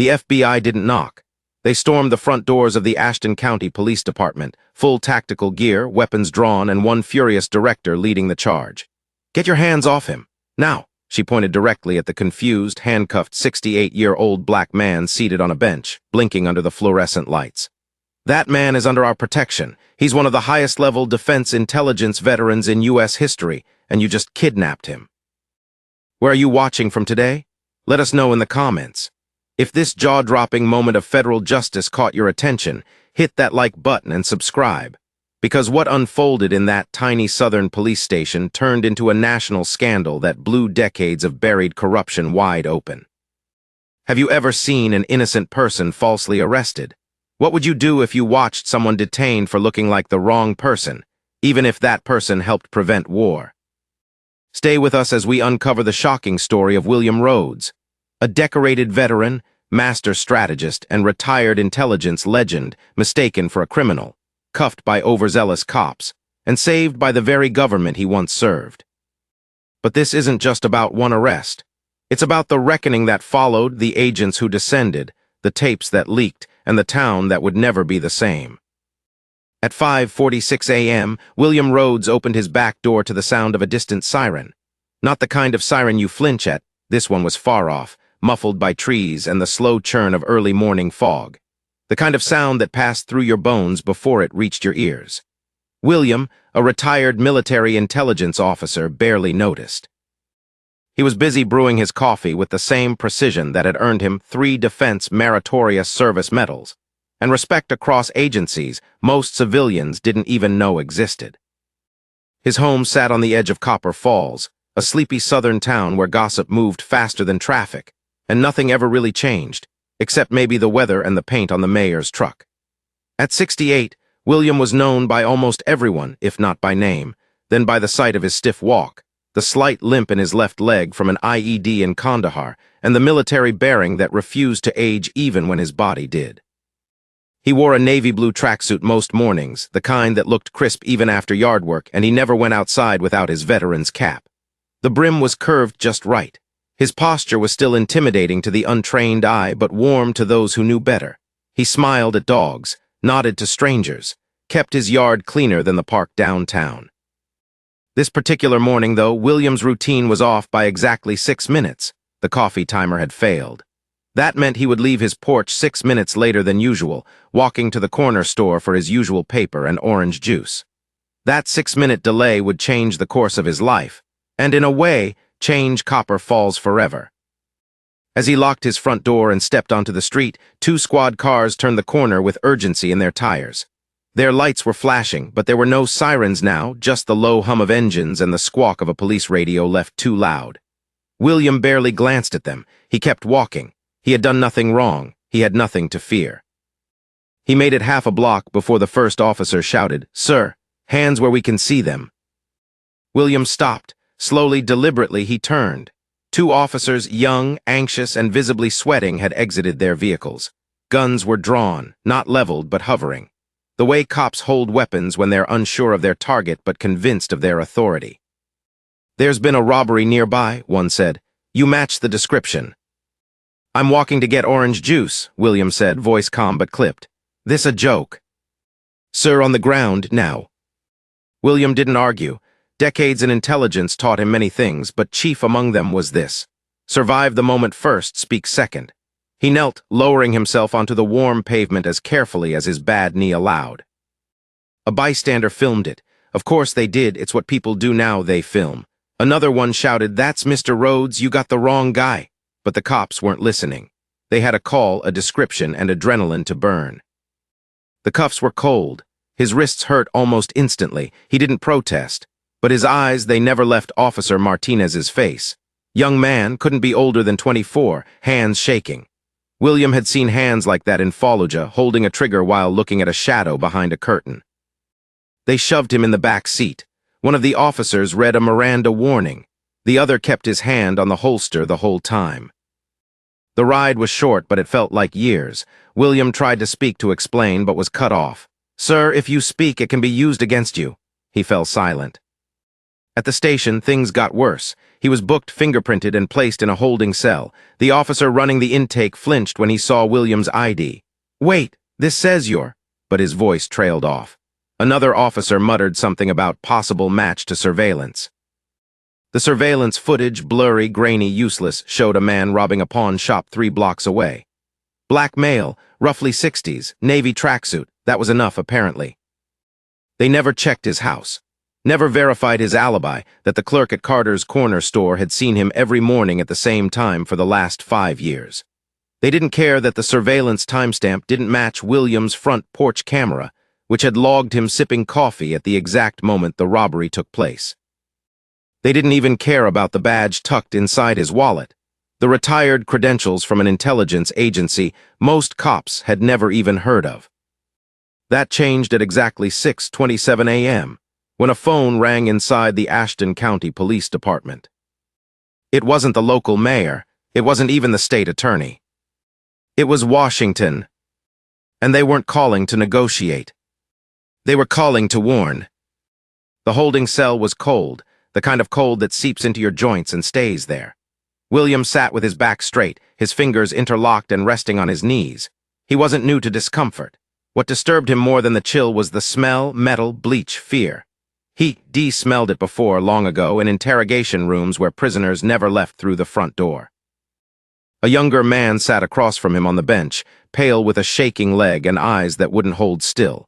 The FBI didn't knock. They stormed the front doors of the Ashton County Police Department, full tactical gear, weapons drawn, and one furious director leading the charge. "Get your hands off him. Now," she pointed directly at the confused, handcuffed 68-year-old black man seated on a bench, blinking under the fluorescent lights. "That man is under our protection. He's one of the highest-level defense intelligence veterans in U.S. history, and you just kidnapped him. Where are you watching from today? Let us know in the comments. If this jaw-dropping moment of federal justice caught your attention, hit that like button and subscribe. Because what unfolded in that tiny southern police station turned into a national scandal that blew decades of buried corruption wide open. Have you ever seen an innocent person falsely arrested? What would you do if you watched someone detained for looking like the wrong person, even if that person helped prevent war? Stay with us as we uncover the shocking story of William Rhodes, a decorated veteran, master strategist, and retired intelligence legend mistaken for a criminal, cuffed by overzealous cops, and saved by the very government he once served. But this isn't just about one arrest. It's about the reckoning that followed, the agents who descended, the tapes that leaked, and the town that would never be the same. At 5:46 a.m., William Rhodes opened his back door to the sound of a distant siren. Not the kind of siren you flinch at, this one was far off, muffled by trees and the slow churn of early morning fog. The kind of sound that passed through your bones before it reached your ears. William, a retired military intelligence officer, barely noticed. He was busy brewing his coffee with the same precision that had earned him 3 Defense Meritorious Service Medals, and respect across agencies most civilians didn't even know existed. His home sat on the edge of Copper Falls, a sleepy southern town where gossip moved faster than traffic, and nothing ever really changed, except maybe the weather and the paint on the mayor's truck. At 68, William was known by almost everyone, if not by name, then by the sight of his stiff walk, the slight limp in his left leg from an IED in Kandahar, and the military bearing that refused to age even when his body did. He wore a navy blue tracksuit most mornings, the kind that looked crisp even after yard work, and he never went outside without his veteran's cap. The brim was curved just right. His posture was still intimidating to the untrained eye, but warm to those who knew better. He smiled at dogs, nodded to strangers, kept his yard cleaner than the park downtown. This particular morning, though, William's routine was off by exactly 6 minutes. The coffee timer had failed. That meant he would leave his porch 6 minutes later than usual, walking to the corner store for his usual paper and orange juice. That 6-minute delay would change the course of his life, and in a way, change Copper Falls forever. As he locked his front door and stepped onto the street, 2 squad cars turned the corner with urgency in their tires. Their lights were flashing, but there were no sirens now, just the low hum of engines and the squawk of a police radio left too loud. William barely glanced at them. He kept walking. He had done nothing wrong. He had nothing to fear. He made it half a block before the first officer shouted, "Sir, hands where we can see them." William stopped. Slowly, deliberately, he turned. 2 officers, young, anxious, and visibly sweating, had exited their vehicles. Guns were drawn, not leveled but hovering. The way cops hold weapons when they're unsure of their target but convinced of their authority. "There's been a robbery nearby," one said. "You match the description." "I'm walking to get orange juice," William said, voice calm but clipped. "This a joke?" "Sir, on the ground, now." William didn't argue. Decades in intelligence taught him many things, but chief among them was this: survive the moment first, speak second. He knelt, lowering himself onto the warm pavement as carefully as his bad knee allowed. A bystander filmed it. Of course they did, it's what people do now, they film. Another one shouted, "That's Mr. Rhodes, you got the wrong guy." But the cops weren't listening. They had a call, a description, and adrenaline to burn. The cuffs were cold. His wrists hurt almost instantly. He didn't protest. But his eyes, they never left Officer Martinez's face. Young man, couldn't be older than 24, hands shaking. William had seen hands like that in Fallujah, holding a trigger while looking at a shadow behind a curtain. They shoved him in the back seat. One of the officers read a Miranda warning. The other kept his hand on the holster the whole time. The ride was short, but it felt like years. William tried to speak to explain, but was cut off. "Sir, if you speak, it can be used against you." He fell silent. At the station, things got worse. He was booked, fingerprinted, and placed in a holding cell. The officer running the intake flinched when he saw William's ID. "Wait, this says you're—" But his voice trailed off. Another officer muttered something about possible match to surveillance. The surveillance footage, blurry, grainy, useless, showed a man robbing a pawn shop 3 blocks away. Black male, roughly 60s, navy tracksuit. That was enough, apparently. They never checked his house. Never verified his alibi that the clerk at Carter's corner store had seen him every morning at the same time for the last 5 years. They didn't care that the surveillance timestamp didn't match William's front porch camera, which had logged him sipping coffee at the exact moment the robbery took place. They didn't even care about the badge tucked inside his wallet. The retired credentials from an intelligence agency most cops had never even heard of. That changed at exactly 6:27 a.m., when a phone rang inside the Ashton County Police Department. It wasn't the local mayor. It wasn't even the state attorney. It was Washington. And they weren't calling to negotiate. They were calling to warn. The holding cell was cold, the kind of cold that seeps into your joints and stays there. William sat with his back straight, his fingers interlocked and resting on his knees. He wasn't new to discomfort. What disturbed him more than the chill was the smell, metal, bleach, fear. He smelled it before, long ago, in interrogation rooms where prisoners never left through the front door. A younger man sat across from him on the bench, pale with a shaking leg and eyes that wouldn't hold still.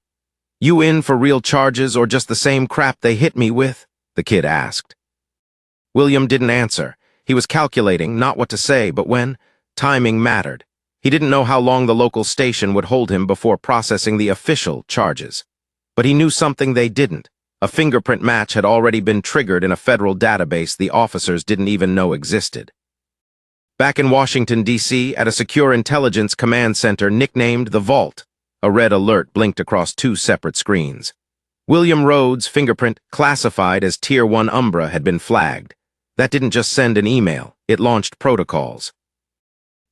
"You in for real charges or just the same crap they hit me with?" the kid asked. William didn't answer. He was calculating not what to say, but when. Timing mattered. He didn't know how long the local station would hold him before processing the official charges. But he knew something they didn't. A fingerprint match had already been triggered in a federal database the officers didn't even know existed. Back in Washington, D.C., at a secure intelligence command center nicknamed the Vault, a red alert blinked across 2 separate screens. William Rhodes' fingerprint, classified as Tier 1 Umbra, had been flagged. That didn't just send an email, it launched protocols.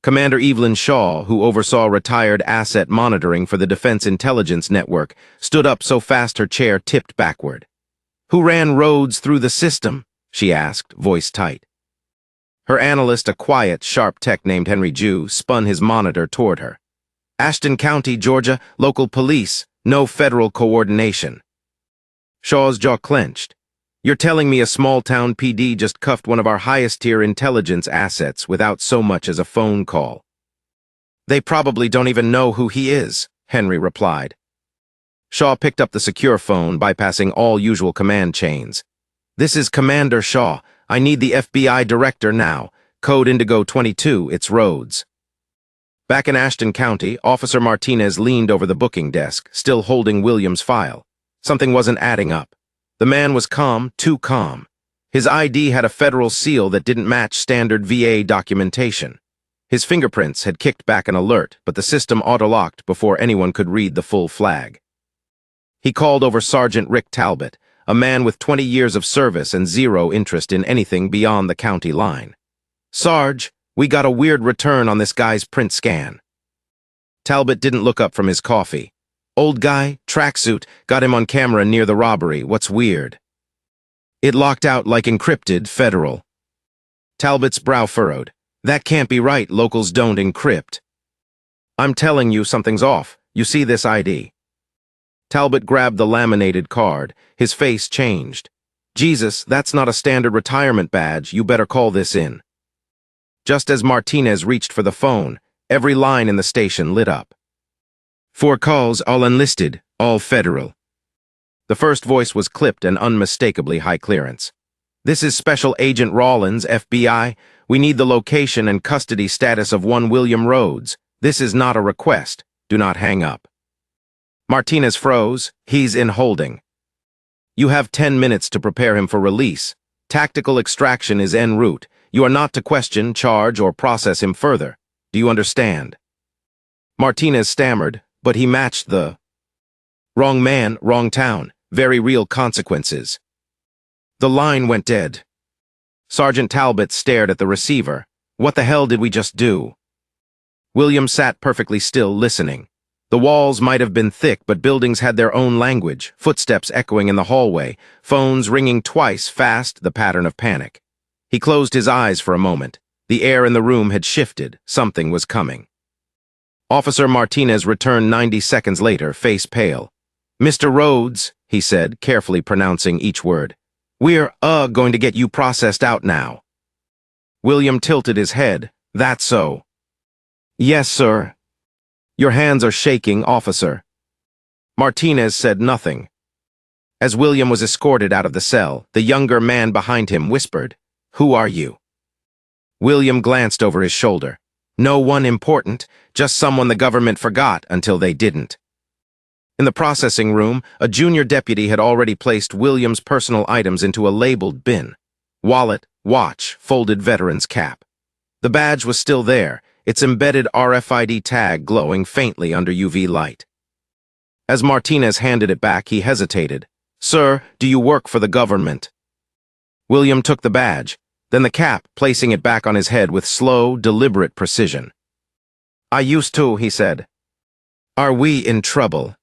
Commander Evelyn Shaw, who oversaw retired asset monitoring for the Defense Intelligence Network, stood up so fast her chair tipped backward. "Who ran Rhodes through the system?" she asked, voice tight. Her analyst, a quiet, sharp tech named Henry Jew, spun his monitor toward her. "Ashton County, Georgia, local police, no federal coordination." Shaw's jaw clenched. "You're telling me a small-town PD just cuffed one of our highest-tier intelligence assets without so much as a phone call?" "They probably don't even know who he is," Henry replied. Shaw picked up the secure phone, bypassing all usual command chains. "This is Commander Shaw. I need the FBI director now. Code Indigo 22, it's Rhodes." Back in Ashton County, Officer Martinez leaned over the booking desk, still holding William's file. Something wasn't adding up. The man was calm, too calm. His ID had a federal seal that didn't match standard VA documentation. His fingerprints had kicked back an alert, but the system auto-locked before anyone could read the full flag. He called over Sergeant Rick Talbot, a man with 20 years of service and zero interest in anything beyond the county line. "Sarge, we got a weird return on this guy's print scan." Talbot didn't look up from his coffee. "Old guy, tracksuit, got him on camera near the robbery. What's weird?" "It locked out like encrypted, federal." Talbot's brow furrowed. "That can't be right, locals don't encrypt." "I'm telling you something's off. You see this ID?" Talbot grabbed the laminated card. His face changed. "Jesus, that's not a standard retirement badge. You better call this in." Just as Martinez reached for the phone, every line in the station lit up. "4 calls, all enlisted, all federal." The first voice was clipped and unmistakably high clearance. "This is Special Agent Rawlins, FBI. We need the location and custody status of one William Rhodes. This is not a request. Do not hang up." Martinez froze. "He's in holding." "You have 10 minutes to prepare him for release. Tactical extraction is en route. You are not to question, charge, or process him further. Do you understand?" Martinez stammered, but he matched the "Wrong man, wrong town. Very real consequences." The line went dead. Sergeant Talbot stared at the receiver. What the hell did we just do? William sat perfectly still, listening. The walls might have been thick, but buildings had their own language, footsteps echoing in the hallway, phones ringing twice fast, the pattern of panic. He closed his eyes for a moment. The air in the room had shifted. Something was coming. Officer Martinez returned 90 seconds later, face pale. "Mr. Rhodes," he said, carefully pronouncing each word, "we're, going to get you processed out now." William tilted his head. "That's so." "Yes, sir." "Your hands are shaking, officer." Martinez said nothing. As William was escorted out of the cell, the younger man behind him whispered, "Who are you?" William glanced over his shoulder. "No one important, just someone the government forgot until they didn't." In the processing room, a junior deputy had already placed William's personal items into a labeled bin. Wallet, watch, folded veteran's cap. The badge was still there, its embedded RFID tag glowing faintly under UV light. As Martinez handed it back, he hesitated. "Sir, do you work for the government?" William took the badge, then the cap, placing it back on his head with slow, deliberate precision. "I used to," he said. "Are we in trouble?"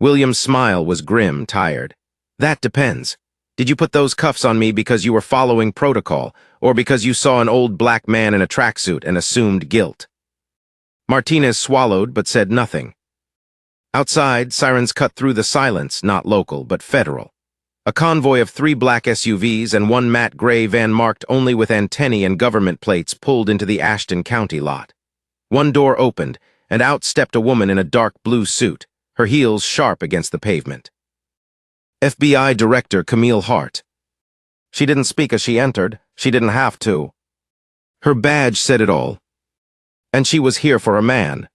William's smile was grim, tired. "That depends. Did you put those cuffs on me because you were following protocol, or because you saw an old black man in a tracksuit and assumed guilt?" Martinez swallowed but said nothing. Outside, sirens cut through the silence, not local, but federal. A convoy of 3 black SUVs and 1 matte gray van marked only with antennae and government plates pulled into the Ashton County lot. One door opened, and out stepped a woman in a dark blue suit, her heels sharp against the pavement. FBI Director Camille Hart. She didn't speak as she entered. She didn't have to. Her badge said it all. And she was here for a man.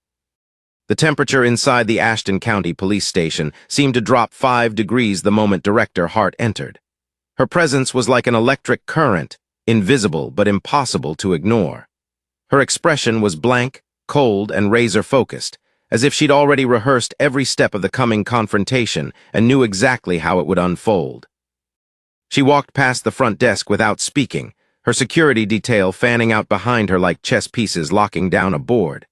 The temperature inside the Ashton County Police Station seemed to drop 5 degrees the moment Director Hart entered. Her presence was like an electric current, invisible but impossible to ignore. Her expression was blank, cold, and razor-focused, as if she'd already rehearsed every step of the coming confrontation and knew exactly how it would unfold. She walked past the front desk without speaking, her security detail fanning out behind her like chess pieces locking down a board.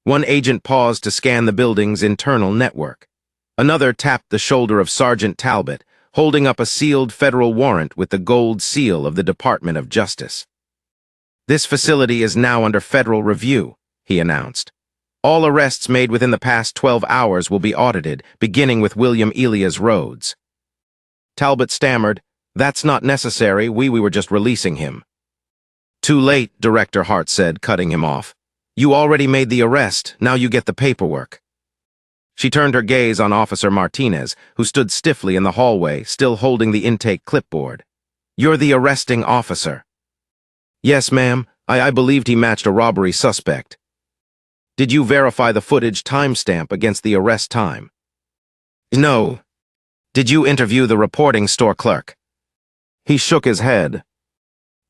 One agent paused to scan the building's internal network. Another tapped the shoulder of Sergeant Talbot, holding up a sealed federal warrant with the gold seal of the Department of Justice. "This facility is now under federal review," he announced. "All arrests made within the past 12 hours will be audited, beginning with William Rhodes." Talbot stammered, "That's not necessary, we were just releasing him." "Too late," Director Hart said, cutting him off. "You already made the arrest, now you get the paperwork." She turned her gaze on Officer Martinez, who stood stiffly in the hallway, still holding the intake clipboard. "You're the arresting officer." "Yes, ma'am. I believed he matched a robbery suspect." "Did you verify the footage timestamp against the arrest time?" "No." "Did you interview the reporting store clerk?" He shook his head.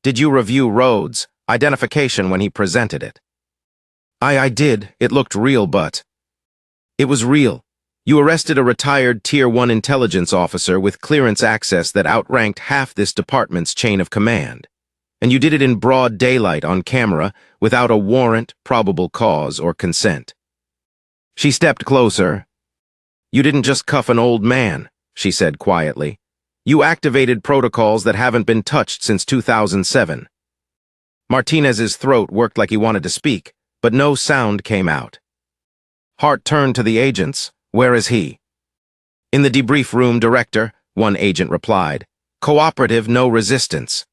"Did you review Rhodes' identification when he presented it?" I did. It looked real, but..." "It was real. You arrested a retired Tier 1 intelligence officer with clearance access that outranked half this department's chain of command. And you did it in broad daylight on camera, without a warrant, probable cause, or consent." She stepped closer. "You didn't just cuff an old man," she said quietly. "You activated protocols that haven't been touched since 2007. Martinez's throat worked like he wanted to speak, but no sound came out. Hart turned to the agents. "Where is he?" "In the debrief room, Director," one agent replied. "Cooperative, no resistance."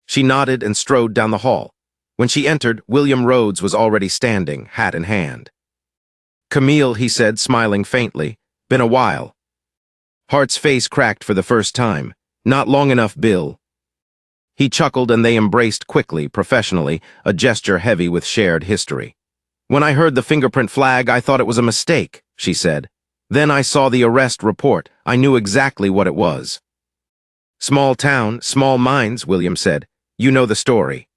She nodded and strode down the hall. When she entered, William Rhodes was already standing, hat in hand. "Camille," he said, smiling faintly. "Been a while." Hart's face cracked for the first time. "Not long enough, Bill." He chuckled and they embraced quickly, professionally, a gesture heavy with shared history. "When I heard the fingerprint flag, I thought it was a mistake," she said. "Then I saw the arrest report. I knew exactly what it was." "Small town, small minds," William said. "You know the story."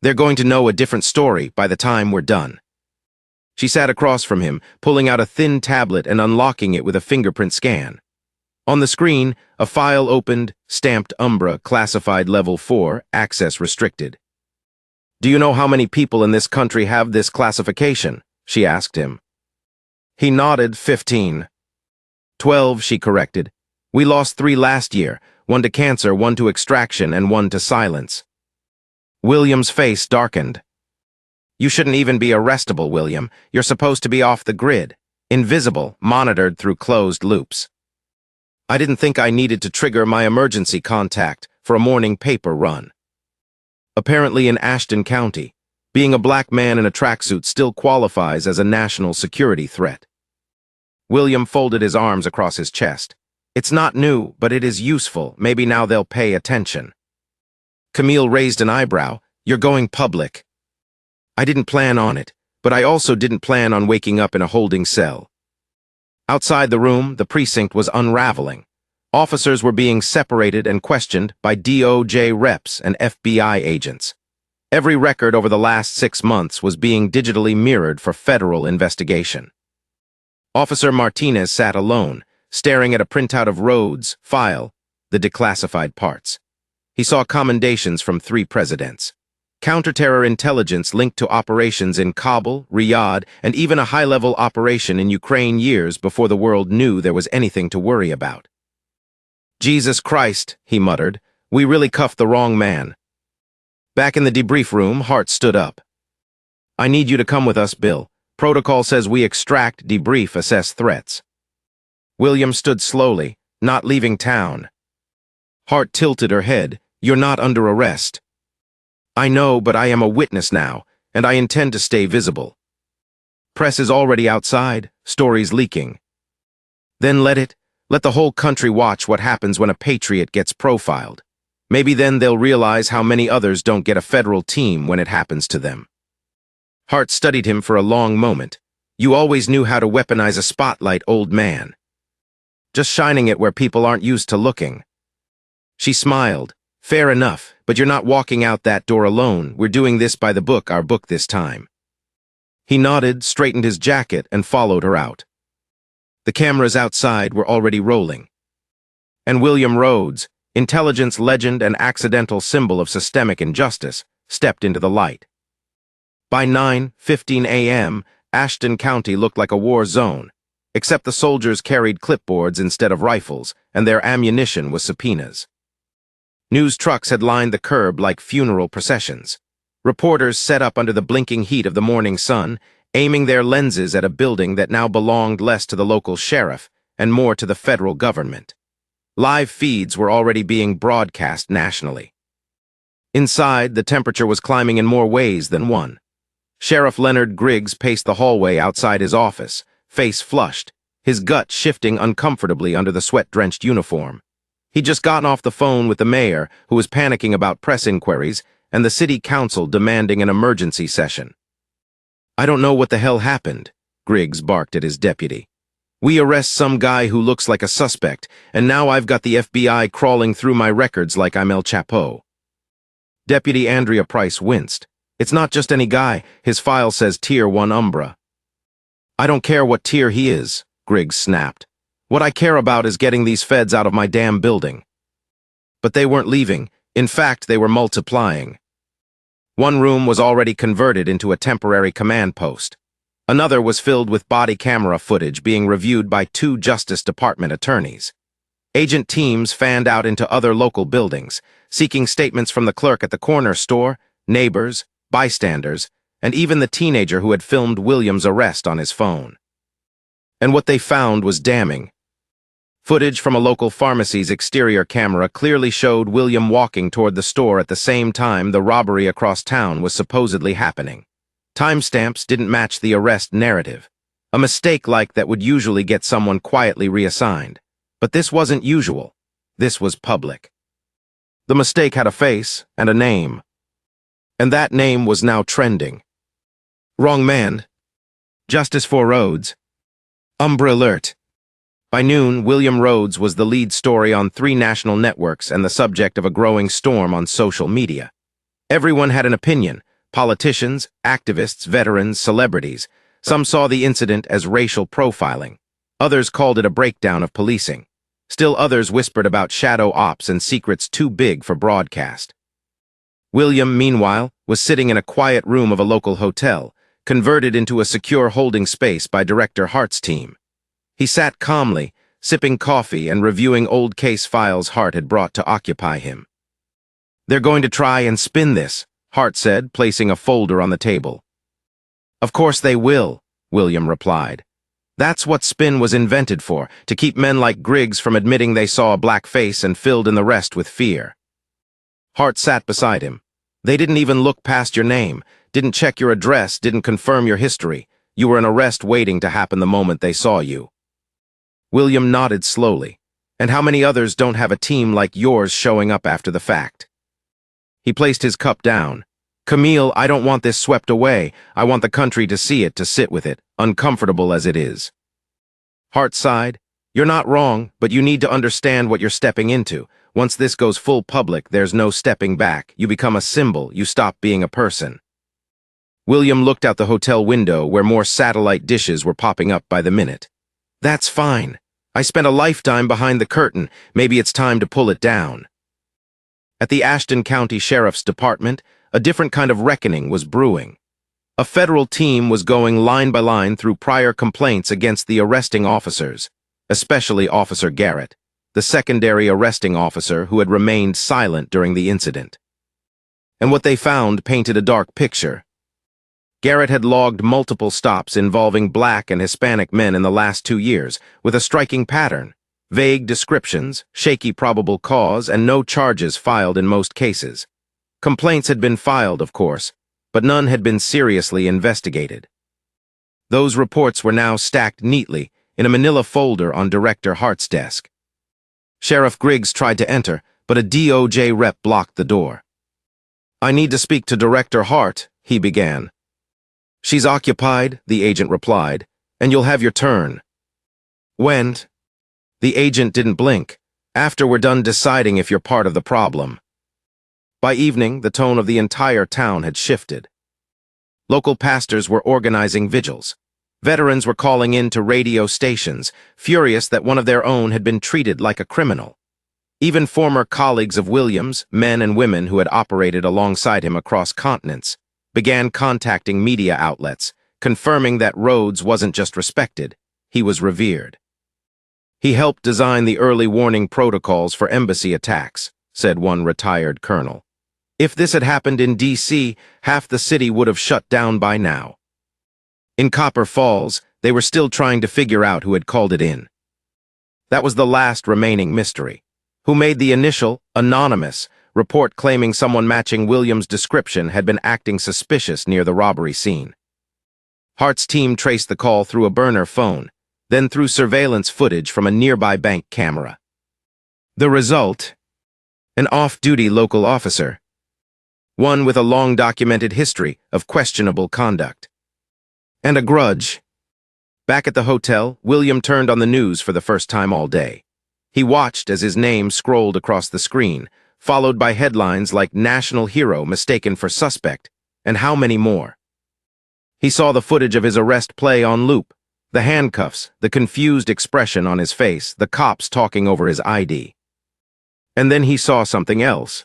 "They're going to know a different story by the time we're done." She sat across from him, pulling out a thin tablet and unlocking it with a fingerprint scan. On the screen, a file opened, stamped Umbra, classified level 4, access restricted. "Do you know how many people in this country have this classification?" she asked him. He nodded. 15. 12, she corrected. "We lost 3 last year. one to cancer, one to extraction, and one to silence. William's face darkened. You shouldn't even be arrestable, William. You're supposed to be off the grid, invisible, monitored through closed loops. I didn't think I needed to trigger my emergency contact for a morning paper run. Apparently in Ashton County, being a black man in a tracksuit still qualifies as a national security threat. William folded his arms across his chest. It's not new, but it is useful. Maybe now they'll pay attention. Camille raised an eyebrow. You're going public. I didn't plan on it, but I also didn't plan on waking up in a holding cell. Outside the room, the precinct was unraveling. Officers were being separated and questioned by DOJ reps and FBI agents. Every record over the last 6 months was being digitally mirrored for federal investigation. Officer Martinez sat alone, staring at a printout of Rhodes' file, the declassified parts. He saw commendations from 3 presidents. Counterterror intelligence linked to operations in Kabul, Riyadh, and even a high-level operation in Ukraine years before the world knew there was anything to worry about. Jesus Christ, he muttered, we really cuffed the wrong man. Back in the debrief room, Hart stood up. I need you to come with us, Bill. Protocol says we extract, debrief, assess threats. William stood slowly, not leaving town. Hart tilted her head. You're not under arrest. I know, but I am a witness now, and I intend to stay visible. Press is already outside, stories leaking. Then let the whole country watch what happens when a patriot gets profiled. Maybe then they'll realize how many others don't get a federal team when it happens to them. Hart studied him for a long moment. You always knew how to weaponize a spotlight, old man. Just shining it where people aren't used to looking. She smiled. Fair enough, but you're not walking out that door alone. We're doing this by the book, our book this time. He nodded, straightened his jacket, and followed her out. The cameras outside were already rolling. And William Rhodes, intelligence legend and accidental symbol of systemic injustice, stepped into the light. By 9:15 a.m., Ashton County looked like a war zone, except the soldiers carried clipboards instead of rifles, and their ammunition was subpoenas. News trucks had lined the curb like funeral processions. Reporters set up under the blinking heat of the morning sun, aiming their lenses at a building that now belonged less to the local sheriff and more to the federal government. Live feeds were already being broadcast nationally. Inside, the temperature was climbing in more ways than one. Sheriff Leonard Griggs paced the hallway outside his office, face flushed, his gut shifting uncomfortably under the sweat-drenched uniform. He'd just gotten off the phone with the mayor, who was panicking about press inquiries, and the city council demanding an emergency session. I don't know what the hell happened, Griggs barked at his deputy. We arrest some guy who looks like a suspect, and now I've got the FBI crawling through my records like I'm El Chapo. Deputy Andrea Price winced. It's not just any guy, his file says Tier 1 Umbra. I don't care what tier he is, Griggs snapped. What I care about is getting these feds out of my damn building. But they weren't leaving. In fact, they were multiplying. One room was already converted into a temporary command post. Another was filled with body camera footage being reviewed by 2 Justice Department attorneys. Agent teams fanned out into other local buildings, seeking statements from the clerk at the corner store, neighbors, bystanders, and even the teenager who had filmed William's arrest on his phone. And what they found was damning. Footage from a local pharmacy's exterior camera clearly showed William walking toward the store at the same time the robbery across town was supposedly happening. Timestamps didn't match the arrest narrative. A mistake like that would usually get someone quietly reassigned. But this wasn't usual. This was public. The mistake had a face and a name. And that name was now trending. Wrong man. Justice for Rhodes. Umbra alert. By noon, William Rhodes was the lead story on 3 national networks and the subject of a growing storm on social media. Everyone had an opinion. Politicians, activists, veterans, celebrities. Some saw the incident as racial profiling. Others called it a breakdown of policing. Still others whispered about shadow ops and secrets too big for broadcast. William, meanwhile, was sitting in a quiet room of a local hotel, converted into a secure holding space by Director Hart's team. He sat calmly, sipping coffee and reviewing old case files Hart had brought to occupy him. "They're going to try and spin this," Hart said, placing a folder on the table. "Of course they will," William replied. "That's what spin was invented for, to keep men like Griggs from admitting they saw a black face and filled in the rest with fear." Hart sat beside him. "They didn't even look past your name, didn't check your address, didn't confirm your history. You were an arrest waiting to happen the moment they saw you." William nodded slowly. "And how many others don't have a team like yours showing up after the fact?" He placed his cup down. "Camille, I don't want this swept away. I want the country to see it, to sit with it, uncomfortable as it is." Hart sighed. "You're not wrong, but you need to understand what you're stepping into. Once this goes full public, there's no stepping back. You become a symbol. You stop being a person." William looked out the hotel window where more satellite dishes were popping up by the minute. "That's fine. I spent a lifetime behind the curtain. Maybe it's time to pull it down." At the Ashton County Sheriff's Department, a different kind of reckoning was brewing. A federal team was going line by line through prior complaints against the arresting officers, especially Officer Garrett, the secondary arresting officer who had remained silent during the incident. And what they found painted a dark picture. Garrett had logged multiple stops involving Black and Hispanic men in the last 2 years, with a striking pattern: vague descriptions, shaky probable cause, and no charges filed in most cases. Complaints had been filed, of course, but none had been seriously investigated. Those reports were now stacked neatly in a manila folder on Director Hart's desk. Sheriff Griggs tried to enter, but a DOJ rep blocked the door. "I need to speak to Director Hart," he began. "She's occupied," the agent replied, "and you'll have your turn." "When?" The agent didn't blink. "After we're done deciding if you're part of the problem." By evening, the tone of the entire town had shifted. Local pastors were organizing vigils. Veterans were calling in to radio stations, furious that one of their own had been treated like a criminal. Even former colleagues of Williams, men and women who had operated alongside him across continents, began contacting media outlets, confirming that Rhodes wasn't just respected, he was revered. "He helped design the early warning protocols for embassy attacks," said one retired colonel. "If this had happened in D.C., half the city would have shut down by now." In Copper Falls, they were still trying to figure out who had called it in. That was the last remaining mystery. Who made the initial, anonymous, report claiming someone matching Williams' description had been acting suspicious near the robbery scene? Hart's team traced the call through a burner phone, then through surveillance footage from a nearby bank camera. The result? An off-duty local officer. One with a long-documented history of questionable conduct. And a grudge. Back at the hotel, William turned on the news for the first time all day. He watched as his name scrolled across the screen, followed by headlines like "National Hero Mistaken for Suspect," and how many more. He saw the footage of his arrest play on loop, the handcuffs, the confused expression on his face, the cops talking over his ID. And then he saw something else.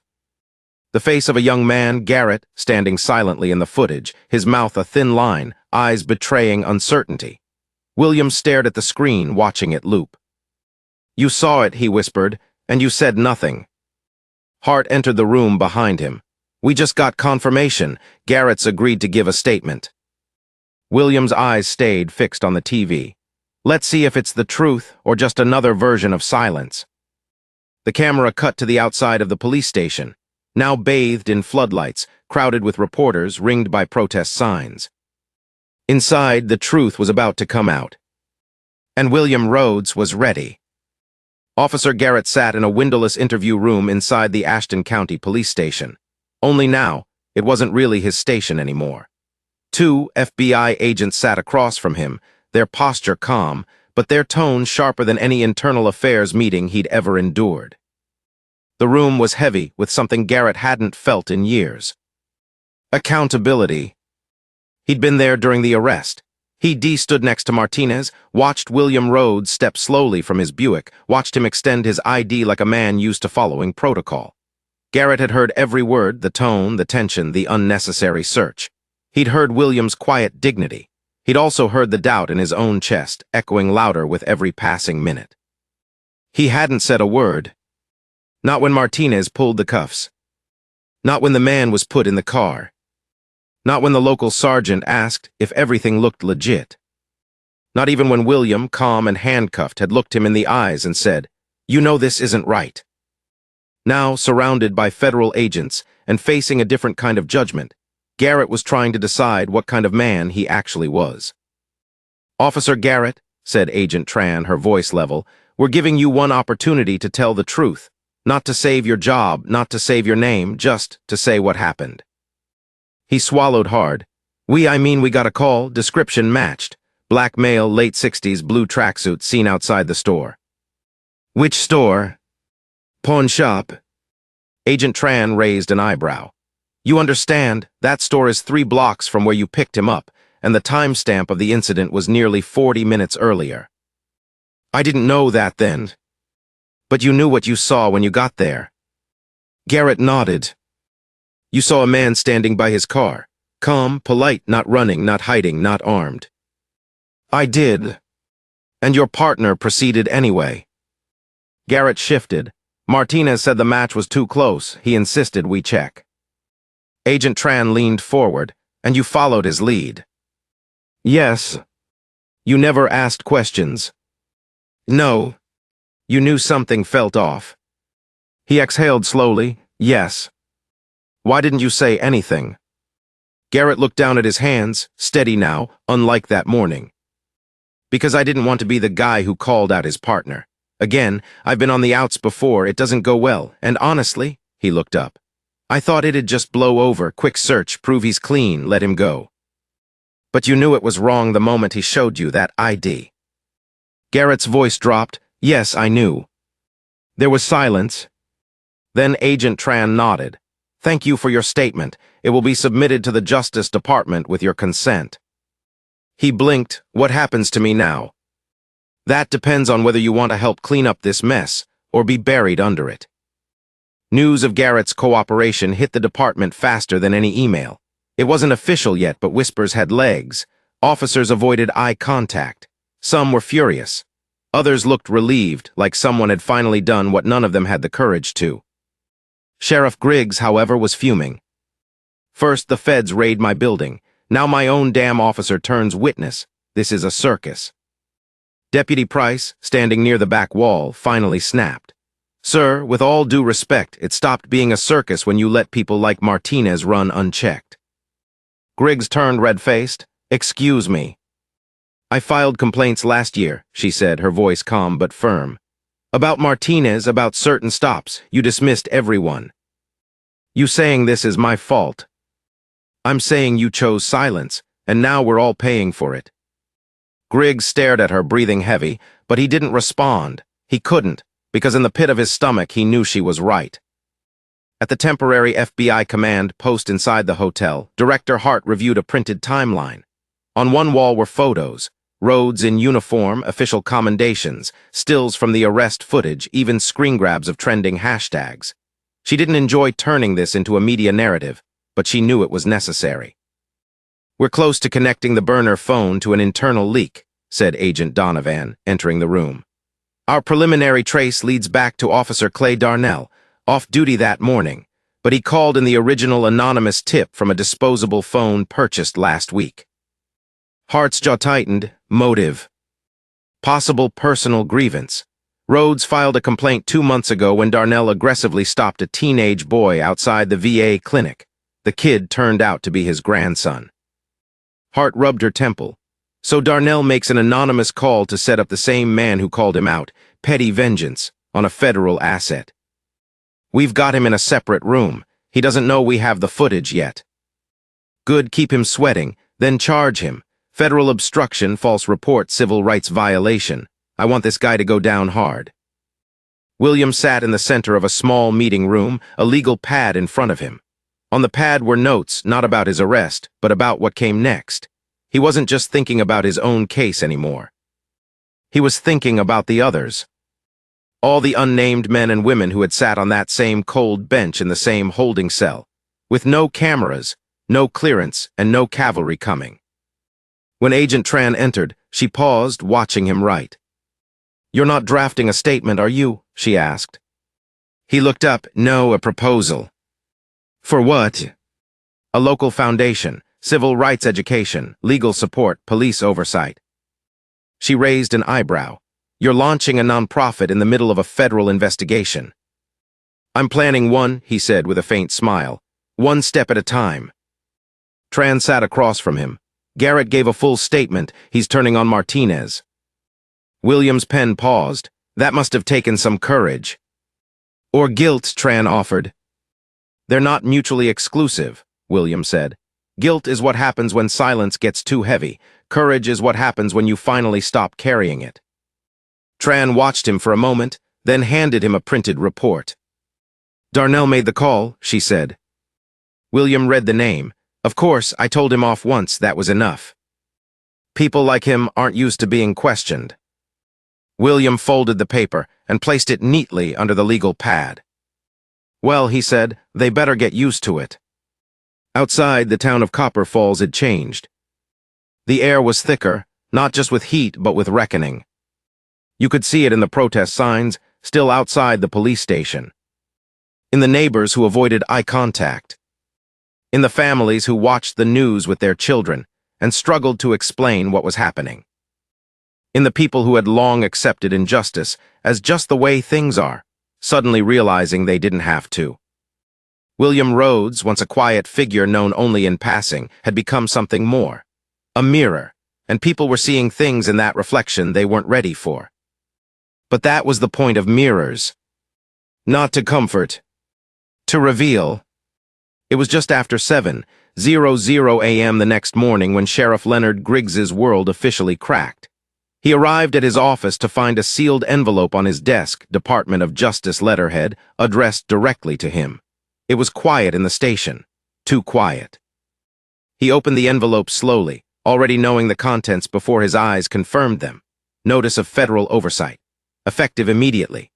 The face of a young man, Garrett, standing silently in the footage, his mouth a thin line, eyes betraying uncertainty. William stared at the screen, watching it loop. "You saw it," he whispered, "and you said nothing." Hart entered the room behind him. "We just got confirmation. Garrett's agreed to give a statement." William's eyes stayed fixed on the TV. "Let's see if it's the truth or just another version of silence." The camera cut to the outside of the police station, now bathed in floodlights, crowded with reporters, ringed by protest signs. Inside, the truth was about to come out. And William Rhodes was ready. Officer Garrett sat in a windowless interview room inside the Ashton County Police Station. Only now, it wasn't really his station anymore. 2 FBI agents sat across from him, their posture calm, but their tone sharper than any internal affairs meeting he'd ever endured. The room was heavy with something Garrett hadn't felt in years. Accountability. He'd been there during the arrest. He stood next to Martinez, watched William Rhodes step slowly from his Buick, watched him extend his ID like a man used to following protocol. Garrett had heard every word, the tone, the tension, the unnecessary search. He'd heard William's quiet dignity. He'd also heard the doubt in his own chest, echoing louder with every passing minute. He hadn't said a word. Not when Martinez pulled the cuffs. Not when the man was put in the car. Not when the local sergeant asked if everything looked legit. Not even when William, calm and handcuffed, had looked him in the eyes and said, "You know this isn't right." Now, surrounded by federal agents and facing a different kind of judgment, Garrett was trying to decide what kind of man he actually was. "Officer Garrett," said Agent Tran, her voice level, "we're giving you one opportunity to tell the truth. Not to save your job, not to save your name, just to say what happened." He swallowed hard. We got a call, description matched. Black male, late 60s, blue tracksuit seen outside the store. "Which store?" "Pawn shop." Agent Tran raised an eyebrow. "You understand, that store is 3 blocks from where you picked him up, and the timestamp of the incident was nearly 40 minutes earlier." "I didn't know that then." "But you knew what you saw when you got there." Garrett nodded. "You saw a man standing by his car. Calm, polite, not running, not hiding, not armed." "I did." "And your partner proceeded anyway." Garrett shifted. "Martinez said the match was too close. He insisted we check." Agent Tran leaned forward. "And you followed his lead?" "Yes." "You never asked questions?" "No." "You knew something felt off?" He exhaled slowly. "Yes." "Why didn't you say anything?" Garrett looked down at his hands, steady now, unlike that morning. "Because I didn't want to be the guy who called out his partner. Again, I've been on the outs before, it doesn't go well, and honestly," he looked up, "I thought it'd just blow over, quick search, prove he's clean, let him go." "But you knew it was wrong the moment he showed you that ID." Garrett's voice dropped. "Yes, I knew." There was silence. Then Agent Tran nodded. "Thank you for your statement. It will be submitted to the Justice Department with your consent." He blinked. "What happens to me now?" "That depends on whether you want to help clean up this mess or be buried under it." News of Garrett's cooperation hit the department faster than any email. It wasn't official yet, but whispers had legs. Officers avoided eye contact. Some were furious. Others looked relieved, like someone had finally done what none of them had the courage to. Sheriff Griggs, however, was fuming. "First, the feds raid my building. Now my own damn officer turns witness. This is a circus." Deputy Price, standing near the back wall, finally snapped. "Sir, with all due respect, it stopped being a circus when you let people like Martinez run unchecked." Griggs turned red-faced. "Excuse me." "I filed complaints last year," she said, her voice calm but firm. "About Martinez, about certain stops. You dismissed everyone. You saying this is my fault. I'm saying you chose silence, and now we're all paying for it." Griggs stared at her, breathing heavy, but he didn't respond. He couldn't, because in the pit of his stomach he knew she was right. At the temporary FBI command post inside the hotel, Director Hart reviewed a printed timeline. On one wall were photos, Rhodes in uniform, official commendations, stills from the arrest footage, even screen grabs of trending hashtags. She didn't enjoy turning this into a media narrative, but she knew it was necessary. "We're close to connecting the burner phone to an internal leak," said Agent Donovan, entering the room. "Our preliminary trace leads back to Officer Clay Darnell, off duty that morning, but he called in the original anonymous tip from a disposable phone purchased last week." Hart's jaw tightened. Motive. Possible personal grievance. Rhodes filed a complaint 2 months ago when Darnell aggressively stopped a teenage boy outside the VA clinic. The kid turned out to be his grandson. Hart rubbed her temple. So Darnell makes an anonymous call to set up the same man who called him out, petty vengeance, on a federal asset. "We've got him in a separate room. He doesn't know we have the footage yet." "Good, keep him sweating, then charge him. Federal obstruction, false report, civil rights violation. I want this guy to go down hard." William sat in the center of a small meeting room, a legal pad in front of him. On the pad were notes, not about his arrest, but about what came next. He wasn't just thinking about his own case anymore. He was thinking about the others. All the unnamed men and women who had sat on that same cold bench in the same holding cell, with no cameras, no clearance, and no cavalry coming. When Agent Tran entered, she paused, watching him write. "You're not drafting a statement, are you?" she asked. He looked up. "No, a proposal." "For what?" "A local foundation, civil rights education, legal support, police oversight." She raised an eyebrow. "You're launching a nonprofit in the middle of a federal investigation." "I'm planning one," he said with a faint smile. "One step at a time." Tran sat across from him. Garrett gave a full statement. He's turning on Martinez. William's pen paused. That must have taken some courage. "Or guilt," Tran offered. "They're not mutually exclusive," William said. "Guilt is what happens when silence gets too heavy. Courage is what happens when you finally stop carrying it." Tran watched him for a moment, then handed him a printed report. "Darnell made the call," she said. William read the name. "Of course, I told him off once, that was enough. People like him aren't used to being questioned." William folded the paper and placed it neatly under the legal pad. "Well," he said, "they better get used to it." Outside, the town of Copper Falls had changed. The air was thicker, not just with heat, but with reckoning. You could see it in the protest signs, still outside the police station. In the neighbors who avoided eye contact. In the families who watched the news with their children and struggled to explain what was happening. In the people who had long accepted injustice as just the way things are, suddenly realizing they didn't have to. William Rhodes, once a quiet figure known only in passing, had become something more. A mirror, and people were seeing things in that reflection they weren't ready for. But that was the point of mirrors. Not to comfort. To reveal. It was just after 7:00 a.m. the next morning when Sheriff Leonard Griggs's world officially cracked. He arrived at his office to find a sealed envelope on his desk, Department of Justice letterhead, addressed directly to him. It was quiet in the station. Too quiet. He opened the envelope slowly, already knowing the contents before his eyes confirmed them. Notice of federal oversight. Effective immediately.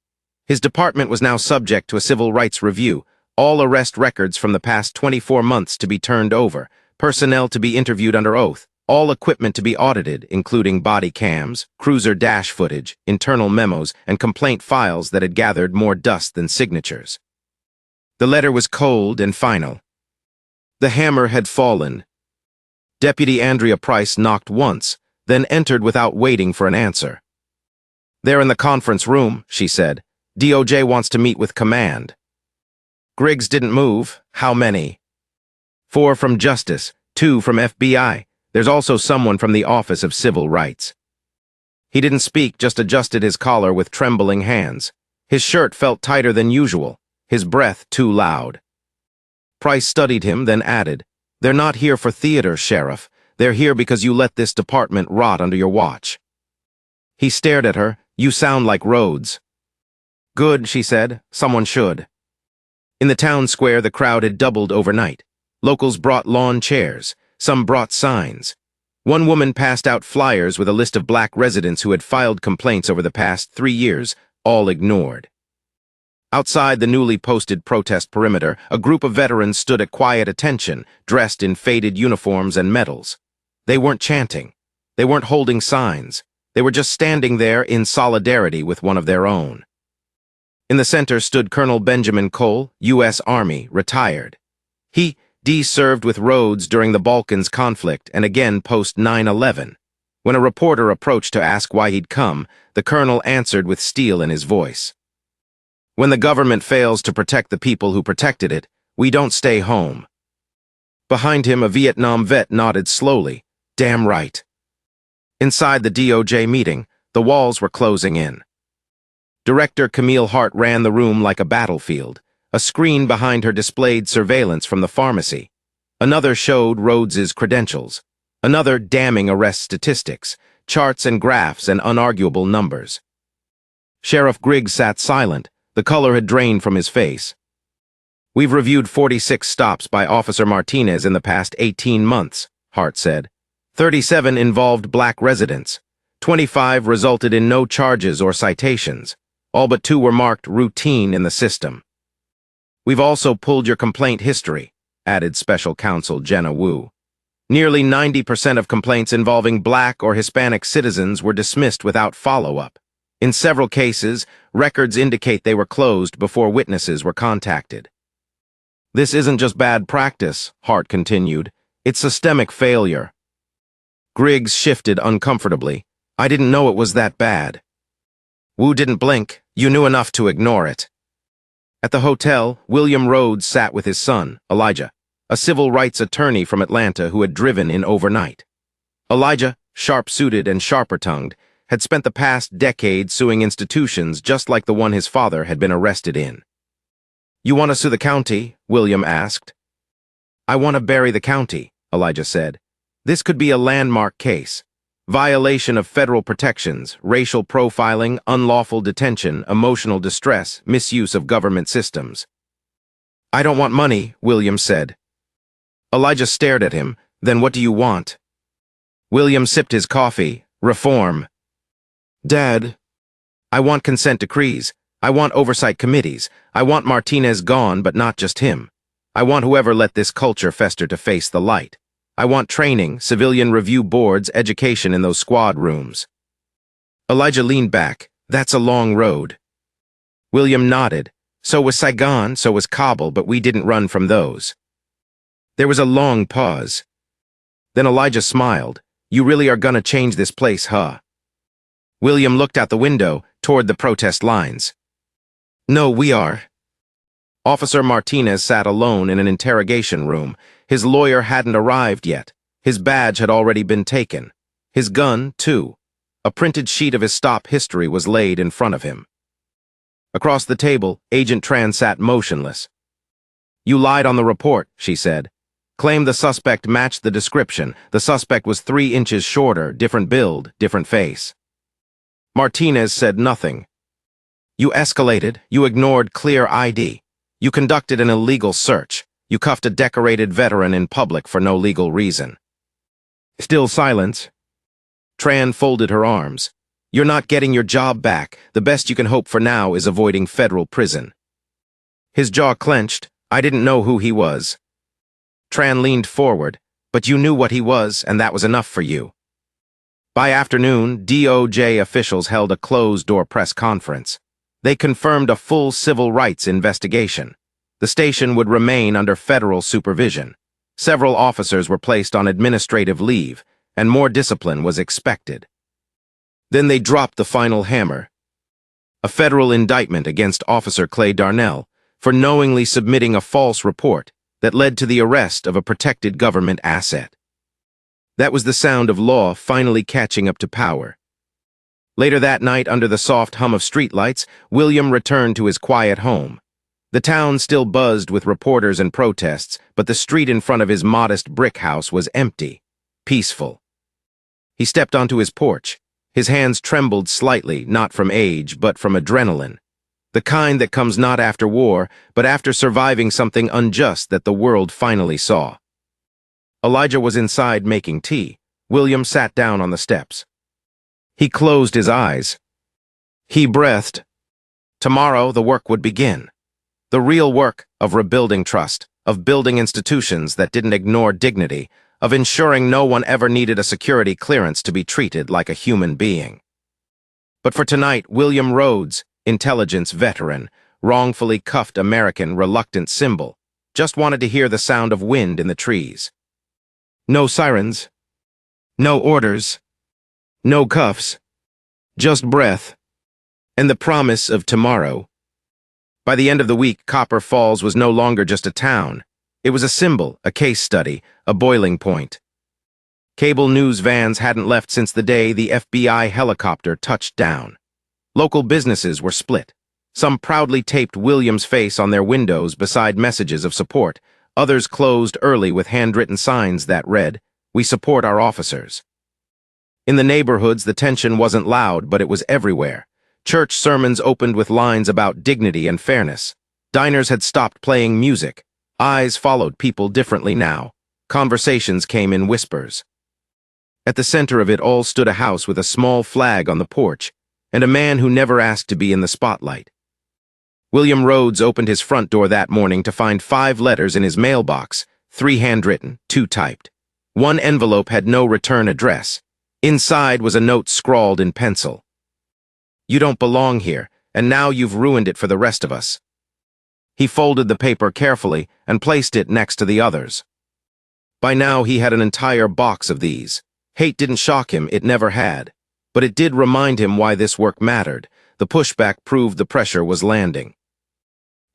His department was now subject to a civil rights review, all arrest records from the past 24 months to be turned over, personnel to be interviewed under oath, all equipment to be audited, including body cams, cruiser dash footage, internal memos, and complaint files that had gathered more dust than signatures. The letter was cold and final. The hammer had fallen. Deputy Andrea Price knocked once, then entered without waiting for an answer. "They're in the conference room," she said. "DOJ wants to meet with command." Griggs didn't move. "How many?" "4 from Justice, 2 from FBI. There's also someone from the Office of Civil Rights." He didn't speak, just adjusted his collar with trembling hands. His shirt felt tighter than usual, his breath too loud. Price studied him, then added, "They're not here for theater, Sheriff. They're here because you let this department rot under your watch." He stared at her. "You sound like Rhodes." "Good," she said. "Someone should." In the town square, the crowd had doubled overnight. Locals brought lawn chairs. Some brought signs. One woman passed out flyers with a list of black residents who had filed complaints over the past 3 years, all ignored. Outside the newly posted protest perimeter, a group of veterans stood at quiet attention, dressed in faded uniforms and medals. They weren't chanting. They weren't holding signs. They were just standing there in solidarity with one of their own. In the center stood Colonel Benjamin Cole, U.S. Army, retired. He served with Rhodes during the Balkans conflict and again post 9/11. When a reporter approached to ask why he'd come, the colonel answered with steel in his voice. "When the government fails to protect the people who protected it, we don't stay home." Behind him, a Vietnam vet nodded slowly. "Damn right." Inside the DOJ meeting, the walls were closing in. Director Camille Hart ran the room like a battlefield. A screen behind her displayed surveillance from the pharmacy. Another showed Rhodes's credentials. Another damning arrest statistics, charts and graphs and unarguable numbers. Sheriff Griggs sat silent. The color had drained from his face. "We've reviewed 46 stops by Officer Martinez in the past 18 months, Hart said. 37 involved black residents. 25 resulted in no charges or citations. All but 2 were marked routine in the system. We've also pulled your complaint history," added Special Counsel Jenna Wu. "Nearly 90% of complaints involving black or Hispanic citizens were dismissed without follow-up. In several cases, records indicate they were closed before witnesses were contacted. This isn't just bad practice, Hart continued. It's systemic failure. Griggs shifted uncomfortably. I didn't know it was that bad. Wu didn't blink. You knew enough to ignore it. At the hotel, William Rhodes sat with his son, Elijah, a civil rights attorney from Atlanta who had driven in overnight. Elijah, sharp-suited and sharper-tongued, had spent the past decade suing institutions just like the one his father had been arrested in. You want to sue the county? William asked. I want to bury the county, Elijah said. This could be a landmark case. Violation of federal protections, racial profiling, unlawful detention, emotional distress, misuse of government systems. I don't want money, William said. Elijah stared at him. Then what do you want? William sipped his coffee. Reform. Dad, I want consent decrees. I want oversight committees. I want Martinez gone, but not just him. I want whoever let this culture fester to face the light. I want training, civilian review boards, education in those squad rooms. Elijah leaned back. That's a long road. William nodded. So was Saigon, so was Kabul, but we didn't run from those. There was a long pause. Then Elijah smiled. You really are gonna change this place, huh? William looked out the window, toward the protest lines. No, we are. Officer Martinez sat alone in an interrogation room. His lawyer hadn't arrived yet. His badge had already been taken. His gun, too. A printed sheet of his stop history was laid in front of him. Across the table, Agent Tran sat motionless. You lied on the report, she said. Claimed the suspect matched the description. The suspect was 3 inches shorter, different build, different face. Martinez said nothing. You escalated. You ignored clear ID. You conducted an illegal search. You cuffed a decorated veteran in public for no legal reason. Still silence. Tran folded her arms. You're not getting your job back. The best you can hope for now is avoiding federal prison. His jaw clenched. I didn't know who he was. Tran leaned forward. But you knew what he was, and that was enough for you. By afternoon, DOJ officials held a closed-door press conference. They confirmed a full civil rights investigation. The station would remain under federal supervision. Several officers were placed on administrative leave, and more discipline was expected. Then they dropped the final hammer. A federal indictment against Officer Clay Darnell for knowingly submitting a false report that led to the arrest of a protected government asset. That was the sound of law finally catching up to power. Later that night, under the soft hum of streetlights, William returned to his quiet home. The town still buzzed with reporters and protests, but the street in front of his modest brick house was empty, peaceful. He stepped onto his porch. His hands trembled slightly, not from age, but from adrenaline. The kind that comes not after war, but after surviving something unjust that the world finally saw. Elijah was inside making tea. William sat down on the steps. He closed his eyes. He breathed. Tomorrow the work would begin. The real work of rebuilding trust, of building institutions that didn't ignore dignity, of ensuring no one ever needed a security clearance to be treated like a human being. But for tonight, William Rhodes, intelligence veteran, wrongfully cuffed American reluctant symbol, just wanted to hear the sound of wind in the trees. No sirens, no orders, no cuffs, just breath, and the promise of tomorrow. By the end of the week, Copper Falls was no longer just a town. It was a symbol, a case study, a boiling point. Cable news vans hadn't left since the day the FBI helicopter touched down. Local businesses were split. Some proudly taped William's face on their windows beside messages of support. Others closed early with handwritten signs that read, "We support our officers." In the neighborhoods, the tension wasn't loud, but it was everywhere. Church sermons opened with lines about dignity and fairness. Diners had stopped playing music. Eyes followed people differently now. Conversations came in whispers. At the center of it all stood a house with a small flag on the porch, and a man who never asked to be in the spotlight. William Rhodes opened his front door that morning to find 5 letters in his mailbox, 3 handwritten, 2 typed. One envelope had no return address. Inside was a note scrawled in pencil. You don't belong here, and now you've ruined it for the rest of us." He folded the paper carefully and placed it next to the others. By now he had an entire box of these. Hate didn't shock him, it never had. But it did remind him why this work mattered. The pushback proved the pressure was landing.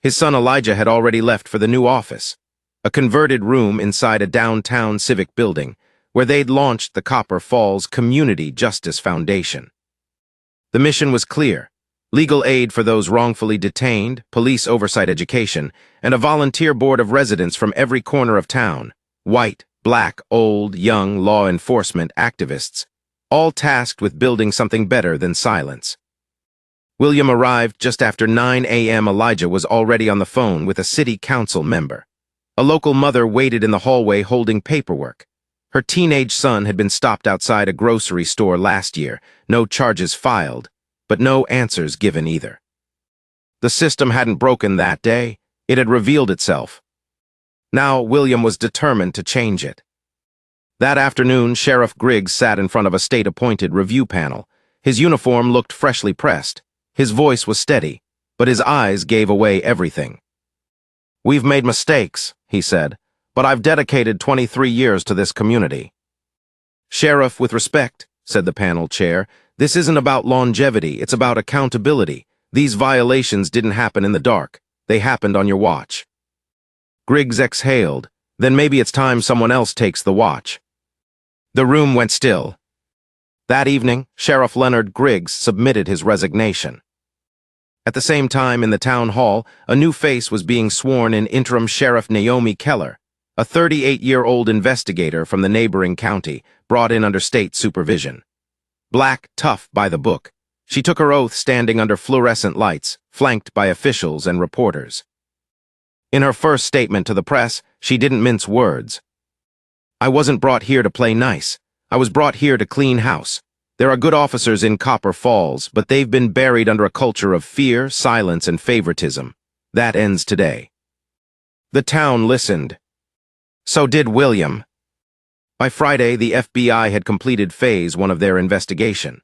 His son Elijah had already left for the new office, a converted room inside a downtown civic building, where they'd launched the Copper Falls Community Justice Foundation. The mission was clear: legal aid for those wrongfully detained, police oversight education, and a volunteer board of residents from every corner of town, white, black, old, young law enforcement activists, all tasked with building something better than silence. William arrived just after 9 a.m. Elijah was already on the phone with a city council member. A local mother waited in the hallway holding paperwork. Her teenage son had been stopped outside a grocery store last year, no charges filed, but no answers given either. The system hadn't broken that day, it had revealed itself. Now William was determined to change it. That afternoon, Sheriff Griggs sat in front of a state-appointed review panel. His uniform looked freshly pressed. His voice was steady, but his eyes gave away everything. "We've made mistakes," he said, "but I've dedicated 23 years to this community." "Sheriff, with respect," said the panel chair, "this isn't about longevity, it's about accountability. These violations didn't happen in the dark. They happened on your watch." Griggs exhaled. "Then maybe it's time someone else takes the watch." The room went still. That evening, Sheriff Leonard Griggs submitted his resignation. At the same time, in the town hall, a new face was being sworn in: interim Sheriff Naomi Keller, a 38-year-old investigator from the neighboring county, brought in under state supervision. Black, tough, by the book, she took her oath standing under fluorescent lights, flanked by officials and reporters. In her first statement to the press, she didn't mince words. "I wasn't brought here to play nice. I was brought here to clean house. There are good officers in Copper Falls, but they've been buried under a culture of fear, silence, and favoritism. That ends today." The town listened. So did William. By Friday, the FBI had completed phase 1 of their investigation.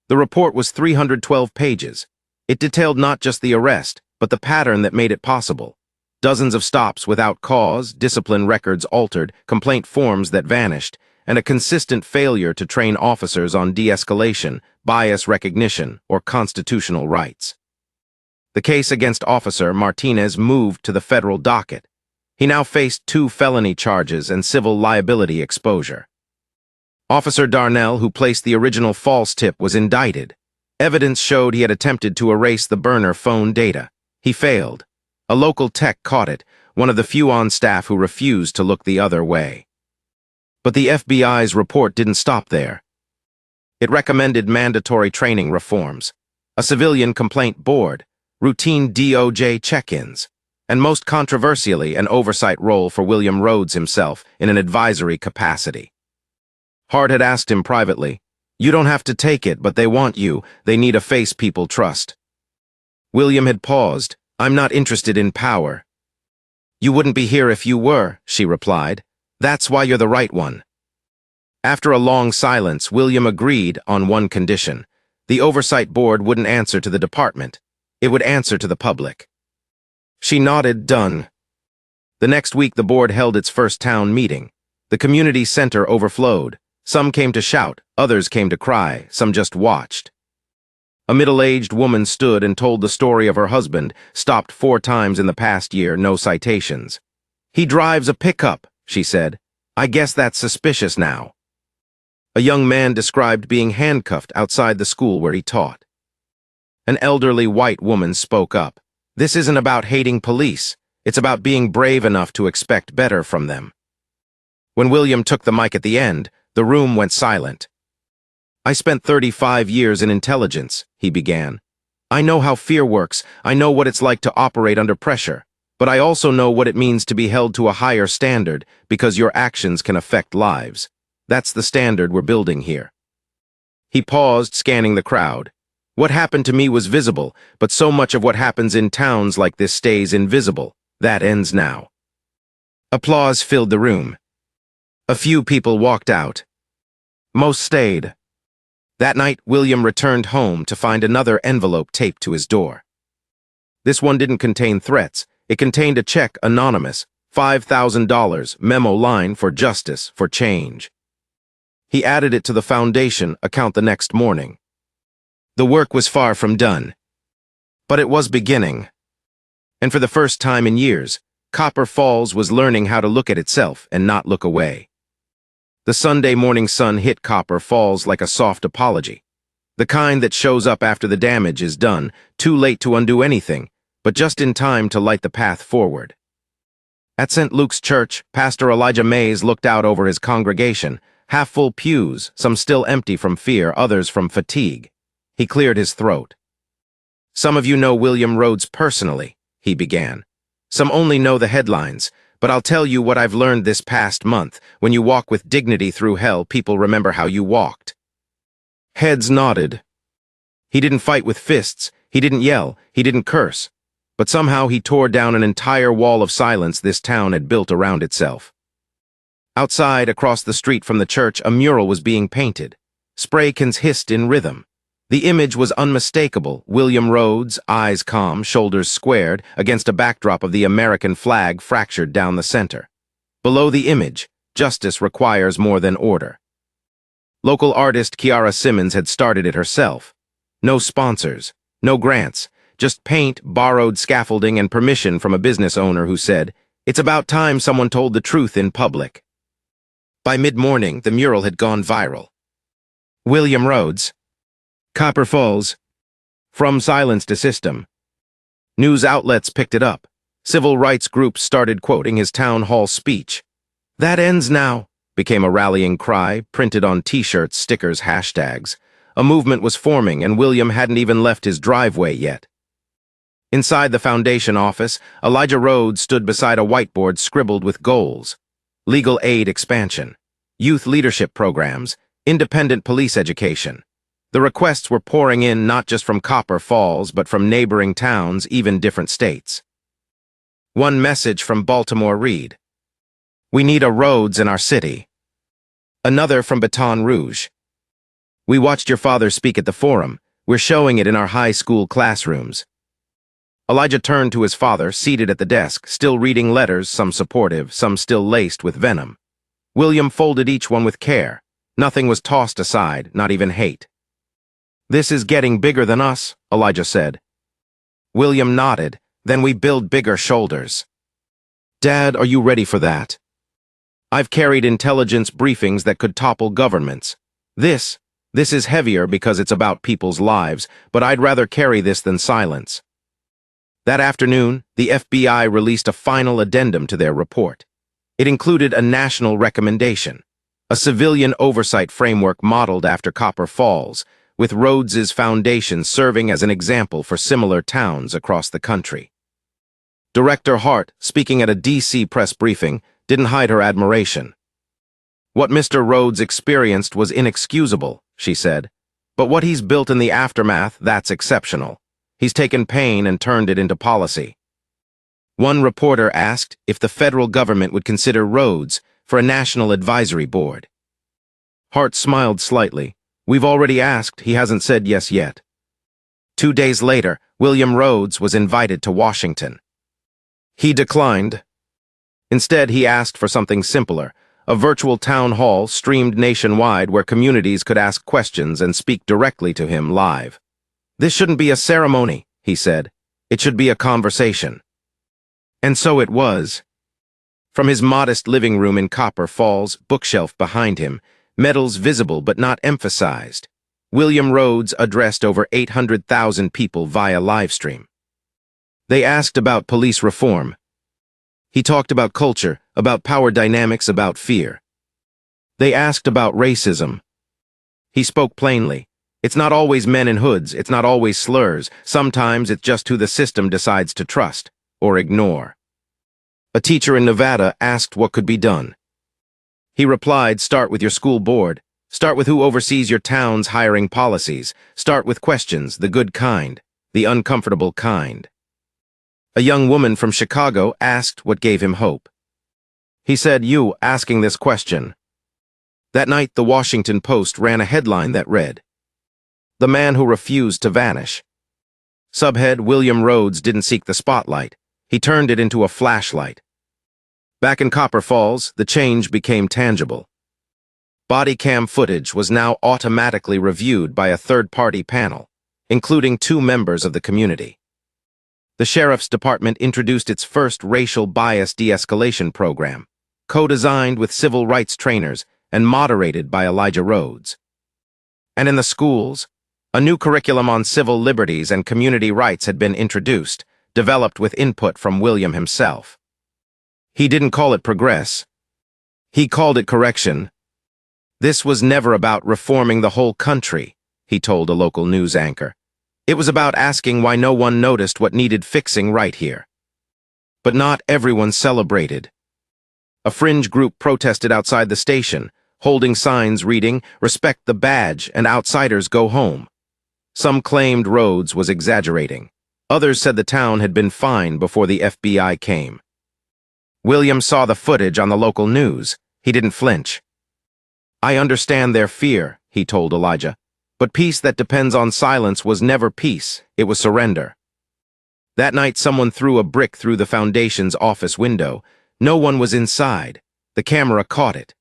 The report was 312 pages. It detailed not just the arrest, but the pattern that made it possible. Dozens of stops without cause, discipline records altered, complaint forms that vanished, and a consistent failure to train officers on de-escalation, bias recognition, or constitutional rights. The case against Officer Martinez moved to the federal docket. He now faced 2 felony charges and civil liability exposure. Officer Darnell, who placed the original false tip, was indicted. Evidence showed he had attempted to erase the burner phone data. He failed. A local tech caught it, one of the few on staff who refused to look the other way. But the FBI's report didn't stop there. It recommended mandatory training reforms, a civilian complaint board, routine DOJ check-ins, and most controversially, an oversight role for William Rhodes himself in an advisory capacity. Hart had asked him privately, "You don't have to take it, but they want you. They need a face people trust." William had paused. "I'm not interested in power." "You wouldn't be here if you were," she replied. "That's why you're the right one." After a long silence, William agreed on one condition. The oversight board wouldn't answer to the department. It would answer to the public. She nodded, done. The next week, the board held its first town meeting. The community center overflowed. Some came to shout, others came to cry, some just watched. A middle-aged woman stood and told the story of her husband, stopped 4 times in the past year, no citations. "He drives a pickup," she said. "I guess that's suspicious now." A young man described being handcuffed outside the school where he taught. An elderly white woman spoke up. "This isn't about hating police. It's about being brave enough to expect better from them." When William took the mic at the end, the room went silent. "I spent 35 years in intelligence," he began. "I know how fear works. I know what it's like to operate under pressure. But I also know what it means to be held to a higher standard because your actions can affect lives. That's the standard we're building here." He paused, scanning the crowd. "What happened to me was visible, but so much of what happens in towns like this stays invisible. That ends now." Applause filled the room. A few people walked out. Most stayed. That night, William returned home to find another envelope taped to his door. This one didn't contain threats. It contained a check, anonymous, $5,000, memo line for justice, for change. He added it to the foundation account the next morning. The work was far from done, but it was beginning. And for the first time in years, Copper Falls was learning how to look at itself and not look away. The Sunday morning sun hit Copper Falls like a soft apology, the kind that shows up after the damage is done, too late to undo anything, but just in time to light the path forward. At St. Luke's Church, Pastor Elijah Mays looked out over his congregation, half-full pews, some still empty from fear, others from fatigue. He cleared his throat. "Some of you know William Rhodes personally," he began. "Some only know the headlines, but I'll tell you what I've learned this past month. When you walk with dignity through hell, people remember how you walked." Heads nodded. He didn't fight with fists, he didn't yell, he didn't curse, but somehow he tore down an entire wall of silence this town had built around itself. Outside, across the street from the church, a mural was being painted. Spray cans hissed in rhythm. The image was unmistakable: William Rhodes, eyes calm, shoulders squared, against a backdrop of the American flag fractured down the center. Below the image, "Justice requires more than order." Local artist Kiara Simmons had started it herself. No sponsors, no grants, just paint, borrowed scaffolding, and permission from a business owner who said, "It's about time someone told the truth in public." By mid-morning, the mural had gone viral. William Rhodes, Copper Falls, from silence to system. News outlets picked it up. Civil rights groups started quoting his town hall speech. "That ends now," became a rallying cry, printed on t-shirts, stickers, hashtags. A movement was forming, and William hadn't even left his driveway yet. Inside the foundation office, Elijah Rhodes stood beside a whiteboard scribbled with goals: legal aid expansion, youth leadership programs, independent police education. The requests were pouring in not just from Copper Falls, but from neighboring towns, even different states. One message from Baltimore read, "We need a Rhodes in our city." Another from Baton Rouge, "We watched your father speak at the forum. We're showing it in our high school classrooms." Elijah turned to his father, seated at the desk, still reading letters, some supportive, some still laced with venom. William folded each one with care. Nothing was tossed aside, not even hate. "This is getting bigger than us," Elijah said. William nodded. "Then we build bigger shoulders." "Dad, are you ready for that?" "I've carried intelligence briefings that could topple governments. This is heavier because it's about people's lives, but I'd rather carry this than silence." That afternoon, the FBI released a final addendum to their report. It included a national recommendation, a civilian oversight framework modeled after Copper Falls, with Rhodes's foundation serving as an example for similar towns across the country. Director Hart, speaking at a D.C. press briefing, didn't hide her admiration. "What Mr. Rhodes experienced was inexcusable," she said, "but what he's built in the aftermath, that's exceptional. He's taken pain and turned it into policy." One reporter asked if the federal government would consider Rhodes for a national advisory board. Hart smiled slightly. "We've already asked, he hasn't said yes yet." 2 days later, William Rhodes was invited to Washington. He declined. Instead, he asked for something simpler, a virtual town hall streamed nationwide where communities could ask questions and speak directly to him live. "This shouldn't be a ceremony," he said. "It should be a conversation." And so it was. From his modest living room in Copper Falls, bookshelf behind him, medals visible but not emphasized, William Rhodes addressed over 800,000 people via livestream. They asked about police reform. He talked about culture, about power dynamics, about fear. They asked about racism. He spoke plainly. It's not always men in hoods, it's not always slurs. Sometimes it's just who the system decides to trust or ignore. A teacher in Nevada asked what could be done. He replied, "Start with your school board. Start with who oversees your town's hiring policies. Start with questions, the good kind, the uncomfortable kind." A young woman from Chicago asked what gave him hope. He said, "You asking this question." That night, the Washington Post ran a headline that read, The man who refused to vanish. Subhead William Rhodes didn't seek the spotlight. He turned it into a flashlight. Back in Copper Falls, the change became tangible. Body cam footage was now automatically reviewed by a third-party panel, including 2 members of the community. The Sheriff's Department introduced its first racial bias de-escalation program, co-designed with civil rights trainers and moderated by Elijah Rhodes. And in the schools, a new curriculum on civil liberties and community rights had been introduced, developed with input from William himself. He didn't call it progress. He called it correction. This was never about reforming the whole country, he told a local news anchor. It was about asking why no one noticed what needed fixing right here. But not everyone celebrated. A fringe group protested outside the station, holding signs reading, "Respect the badge and outsiders go home." Some claimed Rhodes was exaggerating. Others said the town had been fine before the FBI came. William saw the footage on the local news. He didn't flinch. "I understand their fear," he told Elijah, "but peace that depends on silence was never peace, it was surrender." That night someone threw a brick through the foundation's office window. No one was inside. The camera caught it.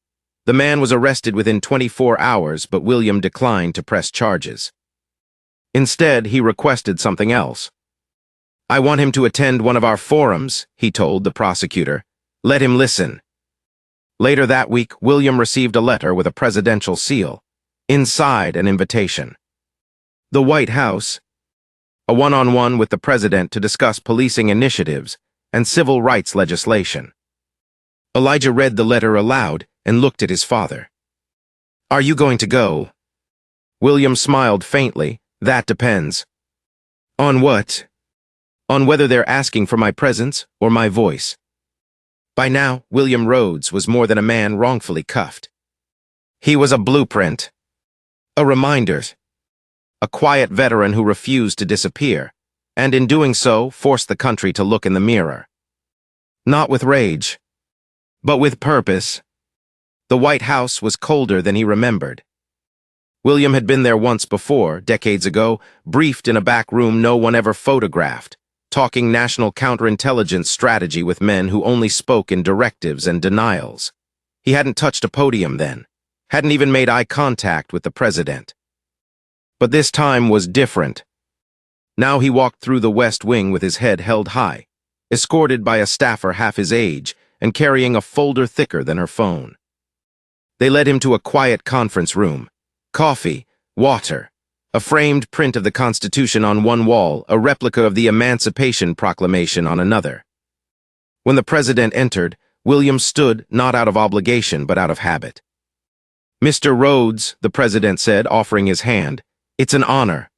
The man was arrested within 24 hours, but William declined to press charges. Instead, he requested something else. "I want him to attend one of our forums," he told the prosecutor. "Let him listen." Later that week, William received a letter with a presidential seal. Inside, an invitation. The White House. A one-on-one with the president to discuss policing initiatives and civil rights legislation. Elijah read the letter aloud and looked at his father. "Are you going to go?" William smiled faintly. "That depends." "On what?" "On whether they're asking for my presence or my voice." By now, William Rhodes was more than a man wrongfully cuffed. He was a blueprint. A reminder. A quiet veteran who refused to disappear, and in doing so, forced the country to look in the mirror. Not with rage, but with purpose. The White House was colder than he remembered. William had been there once before, decades ago, briefed in a back room no one ever photographed, talking national counterintelligence strategy with men who only spoke in directives and denials. He hadn't touched a podium then, hadn't even made eye contact with the president. But this time was different. Now he walked through the West Wing with his head held high, escorted by a staffer half his age and carrying a folder thicker than her phone. They led him to a quiet conference room. Coffee, water, a framed print of the Constitution on one wall, a replica of the Emancipation Proclamation on another. When the president entered, William stood not out of obligation but out of habit. "Mr. Rhodes," the president said, offering his hand, "it's an honor."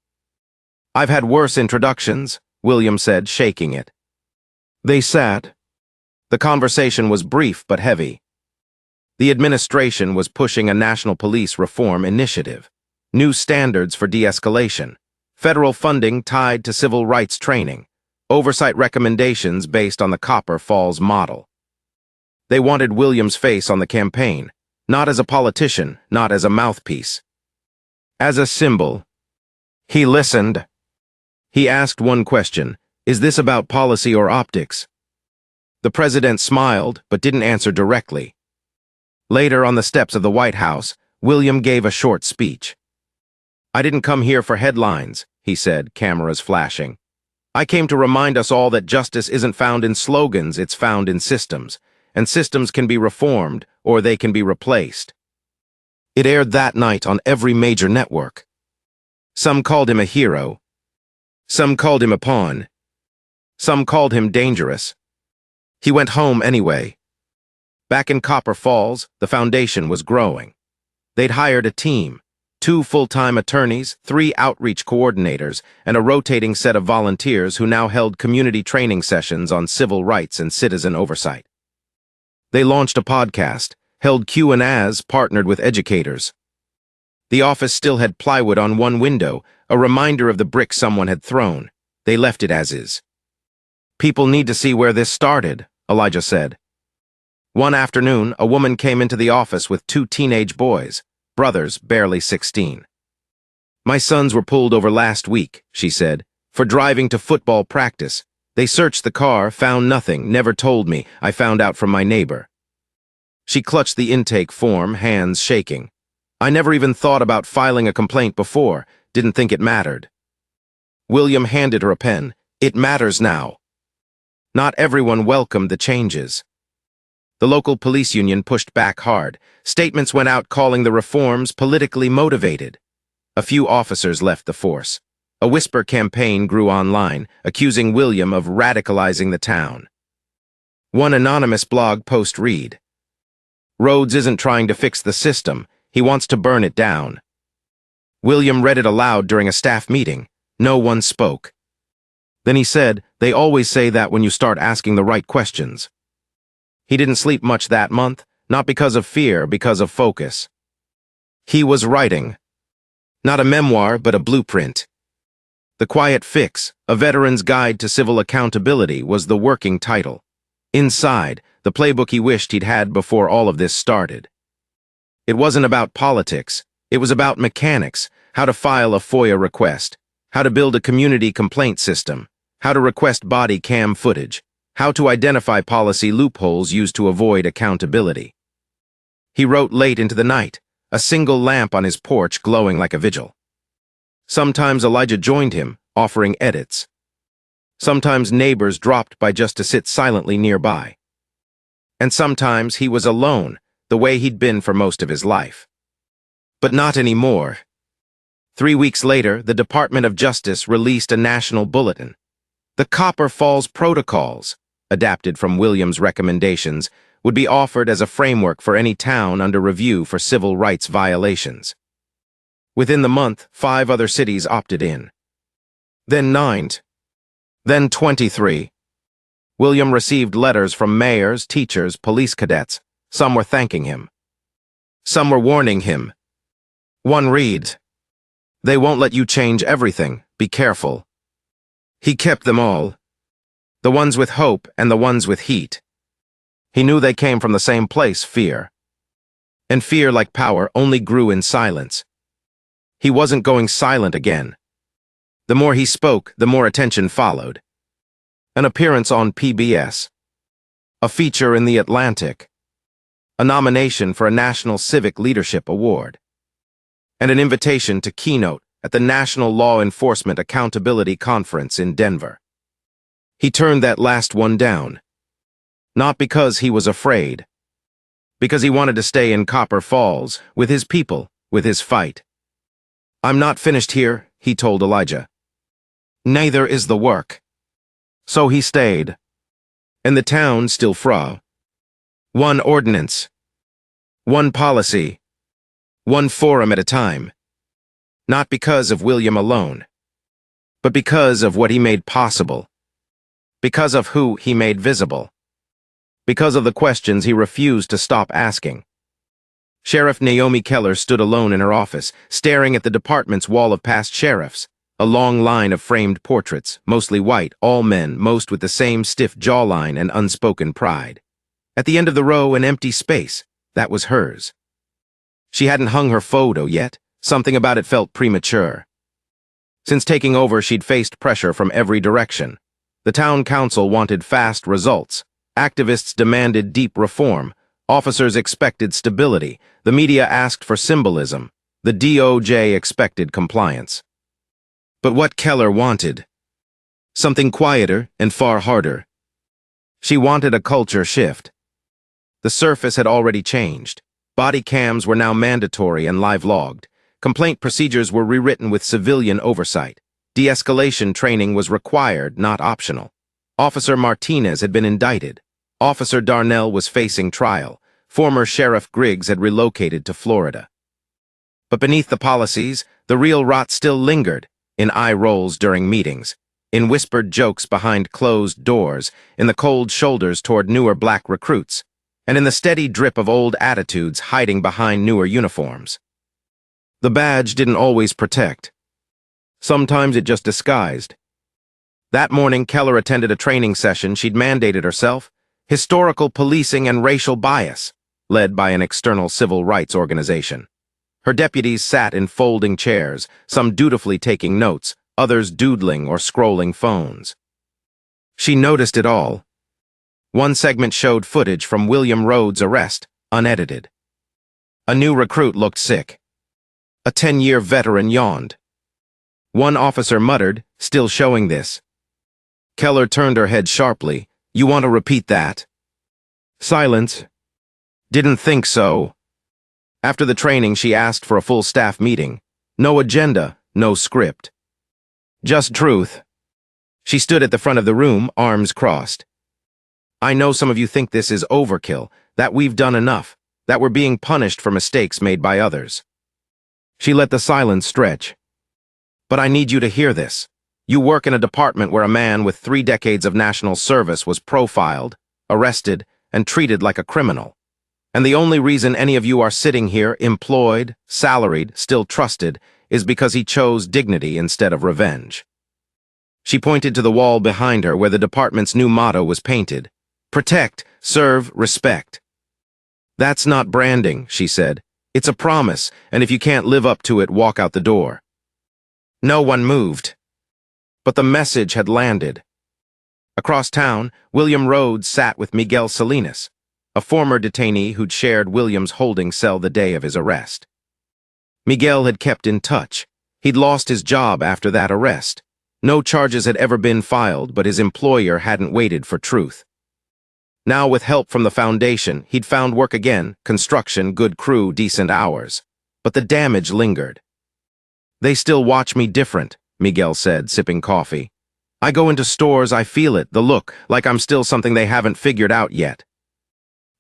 "I've had worse introductions," William said, shaking it. They sat. The conversation was brief but heavy. The administration was pushing a national police reform initiative, new standards for de-escalation, federal funding tied to civil rights training, oversight recommendations based on the Copper Falls model. They wanted William's face on the campaign, not as a politician, not as a mouthpiece. As a symbol. He listened. He asked one question: "Is this about policy or optics?" The president smiled, but didn't answer directly. Later, on the steps of the White House, William gave a short speech. "I didn't come here for headlines," he said, cameras flashing. "I came to remind us all that justice isn't found in slogans, it's found in systems, and systems can be reformed, or they can be replaced." It aired that night on every major network. Some called him a hero. Some called him a pawn. Some called him dangerous. He went home anyway. Back in Copper Falls, the foundation was growing. They'd hired a team, 2 full-time attorneys, 3 outreach coordinators, and a rotating set of volunteers who now held community training sessions on civil rights and citizen oversight. They launched a podcast, held Q&As, partnered with educators. The office still had plywood on one window, a reminder of the brick someone had thrown. They left it as is. "People need to see where this started," Elijah said. One afternoon, a woman came into the office with 2 teenage boys, brothers barely 16. My sons were pulled over last week, she said, for driving to football practice. They searched the car, found nothing, never told me. I found out from my neighbor. She clutched the intake form, hands shaking. I never even thought about filing a complaint before, didn't think it mattered. William handed her a pen. It matters now. Not everyone welcomed the changes. The local police union pushed back hard. Statements went out calling the reforms politically motivated. A few officers left the force. A whisper campaign grew online, accusing William of radicalizing the town. One anonymous blog post read, "Rhodes isn't trying to fix the system, he wants to burn it down." William read it aloud during a staff meeting. No one spoke. Then he said, "They always say that when you start asking the right questions." He didn't sleep much that month, not because of fear, because of focus. He was writing. Not a memoir, but a blueprint. The Quiet Fix, A Veteran's Guide to Civil Accountability, was the working title. Inside, the playbook he wished he'd had before all of this started. It wasn't about politics. It was about mechanics, how to file a FOIA request, how to build a community complaint system, how to request body cam footage, how to identify policy loopholes used to avoid accountability. He wrote late into the night, a single lamp on his porch glowing like a vigil. Sometimes Elijah joined him, offering edits. Sometimes neighbors dropped by just to sit silently nearby. And sometimes he was alone, the way he'd been for most of his life. But not anymore. 3 weeks later, the Department of Justice released a national bulletin. The Copper Falls Protocols, adapted from William's recommendations, would be offered as a framework for any town under review for civil rights violations. Within the month, 5 other cities opted in. Then 9. Then 23. William received letters from mayors, teachers, police cadets. Some were thanking him. Some were warning him. One read, "They won't let you change everything. Be careful." He kept them all. The ones with hope and the ones with heat. He knew they came from the same place, fear. And fear, like power, only grew in silence. He wasn't going silent again. The more he spoke, the more attention followed. An appearance on PBS. A feature in The Atlantic. A nomination for a National Civic Leadership Award. And an invitation to keynote at the National Law Enforcement Accountability Conference in Denver. He turned that last one down. Not because he was afraid. Because he wanted to stay in Copper Falls, with his people, with his fight. "I'm not finished here," he told Elijah. "Neither is the work." So he stayed. And the town still fra. One ordinance. One policy. One forum at a time. Not because of William alone, but because of what he made possible. Because of who he made visible. Because of the questions he refused to stop asking. Sheriff Naomi Keller stood alone in her office, staring at the department's wall of past sheriffs, a long line of framed portraits, mostly white, all men, most with the same stiff jawline and unspoken pride. At the end of the row, an empty space. That was hers. She hadn't hung her photo yet. Something about it felt premature. Since taking over, she'd faced pressure from every direction. The town council wanted fast results. Activists demanded deep reform. Officers expected stability. The media asked for symbolism. The DOJ expected compliance. But what Keller wanted? Something quieter and far harder. She wanted a culture shift. The surface had already changed. Body cams were now mandatory and live-logged. Complaint procedures were rewritten with civilian oversight. De-escalation training was required, not optional. Officer Martinez had been indicted. Officer Darnell was facing trial. Former Sheriff Griggs had relocated to Florida. But beneath the policies, the real rot still lingered, in eye rolls during meetings, in whispered jokes behind closed doors, in the cold shoulders toward newer black recruits, and in the steady drip of old attitudes hiding behind newer uniforms. The badge didn't always protect. Sometimes it just disguised. That morning, Keller attended a training session she'd mandated herself, Historical Policing and Racial Bias, led by an external civil rights organization. Her deputies sat in folding chairs, some dutifully taking notes, others doodling or scrolling phones. She noticed it all. One segment showed footage from William Rhodes' arrest, unedited. A new recruit looked sick. A 10-year veteran yawned. One officer muttered, still showing this. Keller turned her head sharply. You want to repeat that? Silence. Didn't think so. After the training, she asked for a full staff meeting. No agenda, no script. Just truth. She stood at the front of the room, arms crossed. I know some of you think this is overkill, that we've done enough, that we're being punished for mistakes made by others. She let the silence stretch. But I need you to hear this. You work in a department where a man with 3 decades of national service was profiled, arrested, and treated like a criminal. And the only reason any of you are sitting here, employed, salaried, still trusted, is because he chose dignity instead of revenge. She pointed to the wall behind her where the department's new motto was painted. Protect, serve, respect. That's not branding, she said. It's a promise, and if you can't live up to it, walk out the door. No one moved. But the message had landed. Across town, William Rhodes sat with Miguel Salinas, a former detainee who'd shared William's holding cell the day of his arrest. Miguel had kept in touch. He'd lost his job after that arrest. No charges had ever been filed, but his employer hadn't waited for truth. Now, with help from the foundation, he'd found work again, construction, good crew, decent hours. But the damage lingered. They still watch me different, Miguel said, sipping coffee. I go into stores, I feel it, the look, like I'm still something they haven't figured out yet.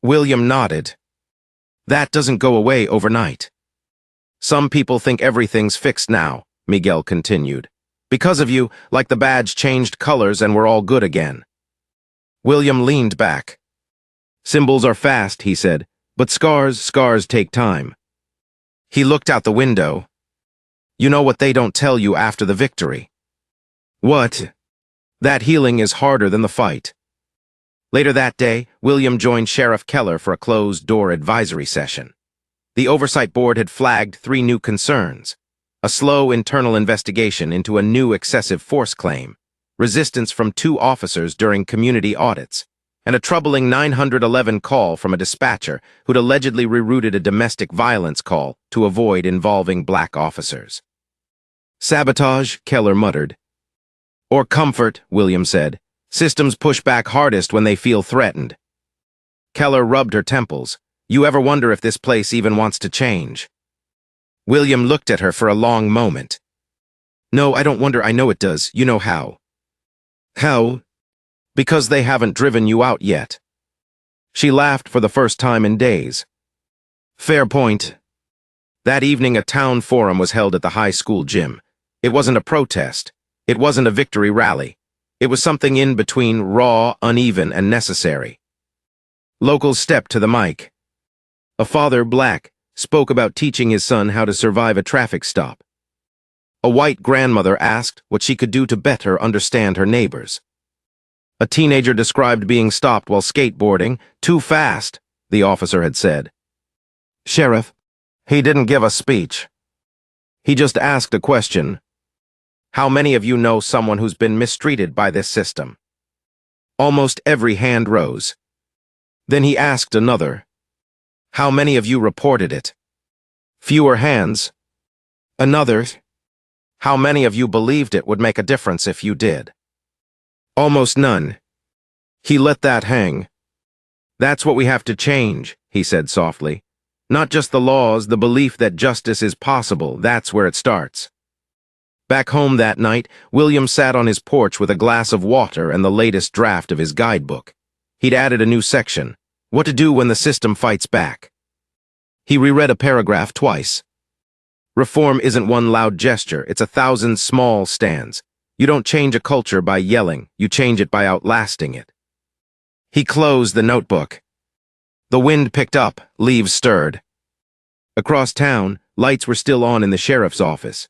William nodded. That doesn't go away overnight. Some people think everything's fixed now, Miguel continued. Because of you, like the badge changed colors and we're all good again. William leaned back. Symbols are fast, he said, but scars take time. He looked out the window. You know what they don't tell you after the victory? What? That healing is harder than the fight. Later that day, William joined Sheriff Keller for a closed-door advisory session. The Oversight Board had flagged 3 new concerns: a slow internal investigation into a new excessive force claim, resistance from 2 officers during community audits, and a troubling 911 call from a dispatcher who'd allegedly rerouted a domestic violence call to avoid involving black officers. Sabotage, Keller muttered. Or comfort, William said. Systems push back hardest when they feel threatened. Keller rubbed her temples. You ever wonder if this place even wants to change? William looked at her for a long moment. No, I don't wonder, I know it does. You know how. How? Because they haven't driven you out yet. She laughed for the first time in days. Fair point. That evening a town forum was held at the high school gym. It wasn't a protest. It wasn't a victory rally. It was something in between raw, uneven, and necessary. Locals stepped to the mic. A father, black, spoke about teaching his son how to survive a traffic stop. A white grandmother asked what she could do to better understand her neighbors. A teenager described being stopped while skateboarding. Too fast, the officer had said. Sheriff, he didn't give a speech. He just asked a question. How many of you know someone who's been mistreated by this system? Almost every hand rose. Then he asked another. How many of you reported it? Fewer hands. Another. How many of you believed it would make a difference if you did? Almost none. He let that hang. That's what we have to change, he said softly. Not just the laws, the belief that justice is possible, that's where it starts. Back home that night, William sat on his porch with a glass of water and the latest draft of his guidebook. He'd added a new section, what to do when the system fights back. He reread a paragraph twice. Reform isn't one loud gesture, it's 1,000 small stands. You don't change a culture by yelling, you change it by outlasting it. He closed the notebook. The wind picked up, leaves stirred. Across town, lights were still on in the sheriff's office.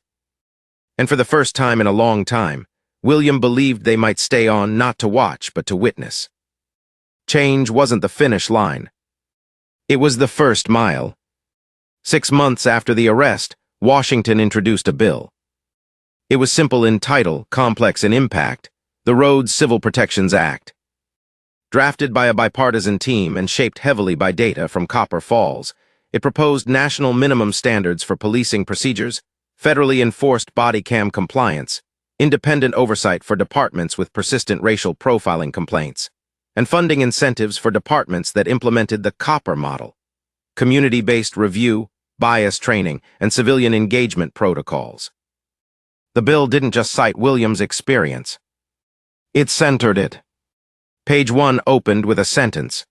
And for the first time in a long time, William believed they might stay on not to watch, but to witness. Change wasn't the finish line. It was the first mile. 6 months after the arrest, Washington introduced a bill. It was simple in title, complex in impact, the Rhodes Civil Protections Act. Drafted by a bipartisan team and shaped heavily by data from Copper Falls, it proposed national minimum standards for policing procedures, federally enforced body cam compliance, independent oversight for departments with persistent racial profiling complaints, and funding incentives for departments that implemented the Copper model, community-based review, bias training, and civilian engagement protocols. The bill didn't just cite William's experience. It centered it. Page 1 opened with a sentence.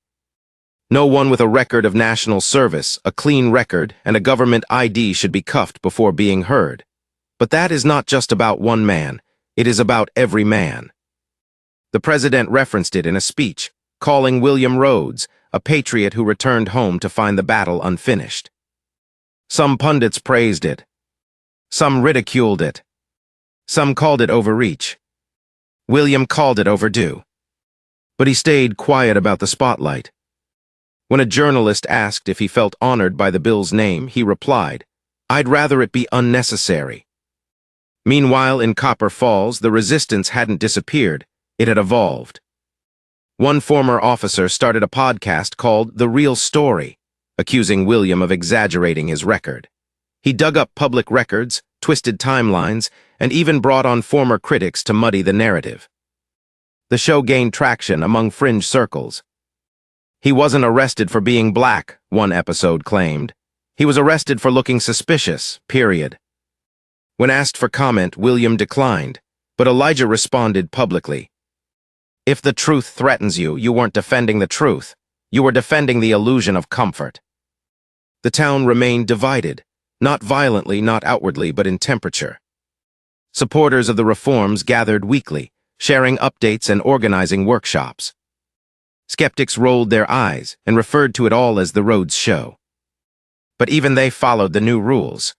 No one with a record of national service, a clean record, and a government ID should be cuffed before being heard. But that is not just about one man, it is about every man. The president referenced it in a speech, calling William Rhodes a patriot who returned home to find the battle unfinished. Some pundits praised it. Some ridiculed it. Some called it overreach. William called it overdue. But he stayed quiet about the spotlight. When a journalist asked if he felt honored by the bill's name, he replied, "I'd rather it be unnecessary." Meanwhile, in Copper Falls, the resistance hadn't disappeared, it had evolved. One former officer started a podcast called The Real Story, accusing William of exaggerating his record. He dug up public records, twisted timelines, and even brought on former critics to muddy the narrative. The show gained traction among fringe circles. He wasn't arrested for being black, one episode claimed. He was arrested for looking suspicious, period. When asked for comment, William declined, but Elijah responded publicly. If the truth threatens you, you weren't defending the truth. You were defending the illusion of comfort. The town remained divided, not violently, not outwardly, but in temperature. Supporters of the reforms gathered weekly, sharing updates and organizing workshops. Skeptics rolled their eyes and referred to it all as the Rhodes Show. But even they followed the new rules.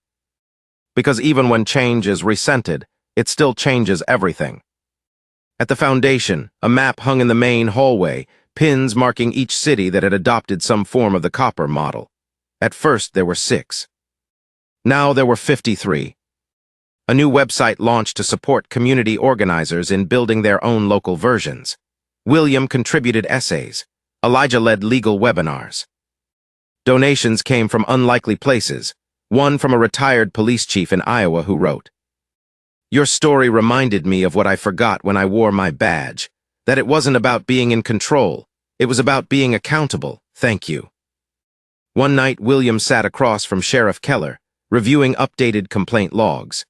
Because even when change is resented, it still changes everything. At the foundation, a map hung in the main hallway, pins marking each city that had adopted some form of the Copper model. At first, there were 6. Now there were 53. A new website launched to support community organizers in building their own local versions. William contributed essays. Elijah led legal webinars. Donations came from unlikely places, one from a retired police chief in Iowa who wrote, "Your story reminded me of what I forgot when I wore my badge, that it wasn't about being in control, it was about being accountable. Thank you." One night, William sat across from Sheriff Keller, reviewing updated complaint logs.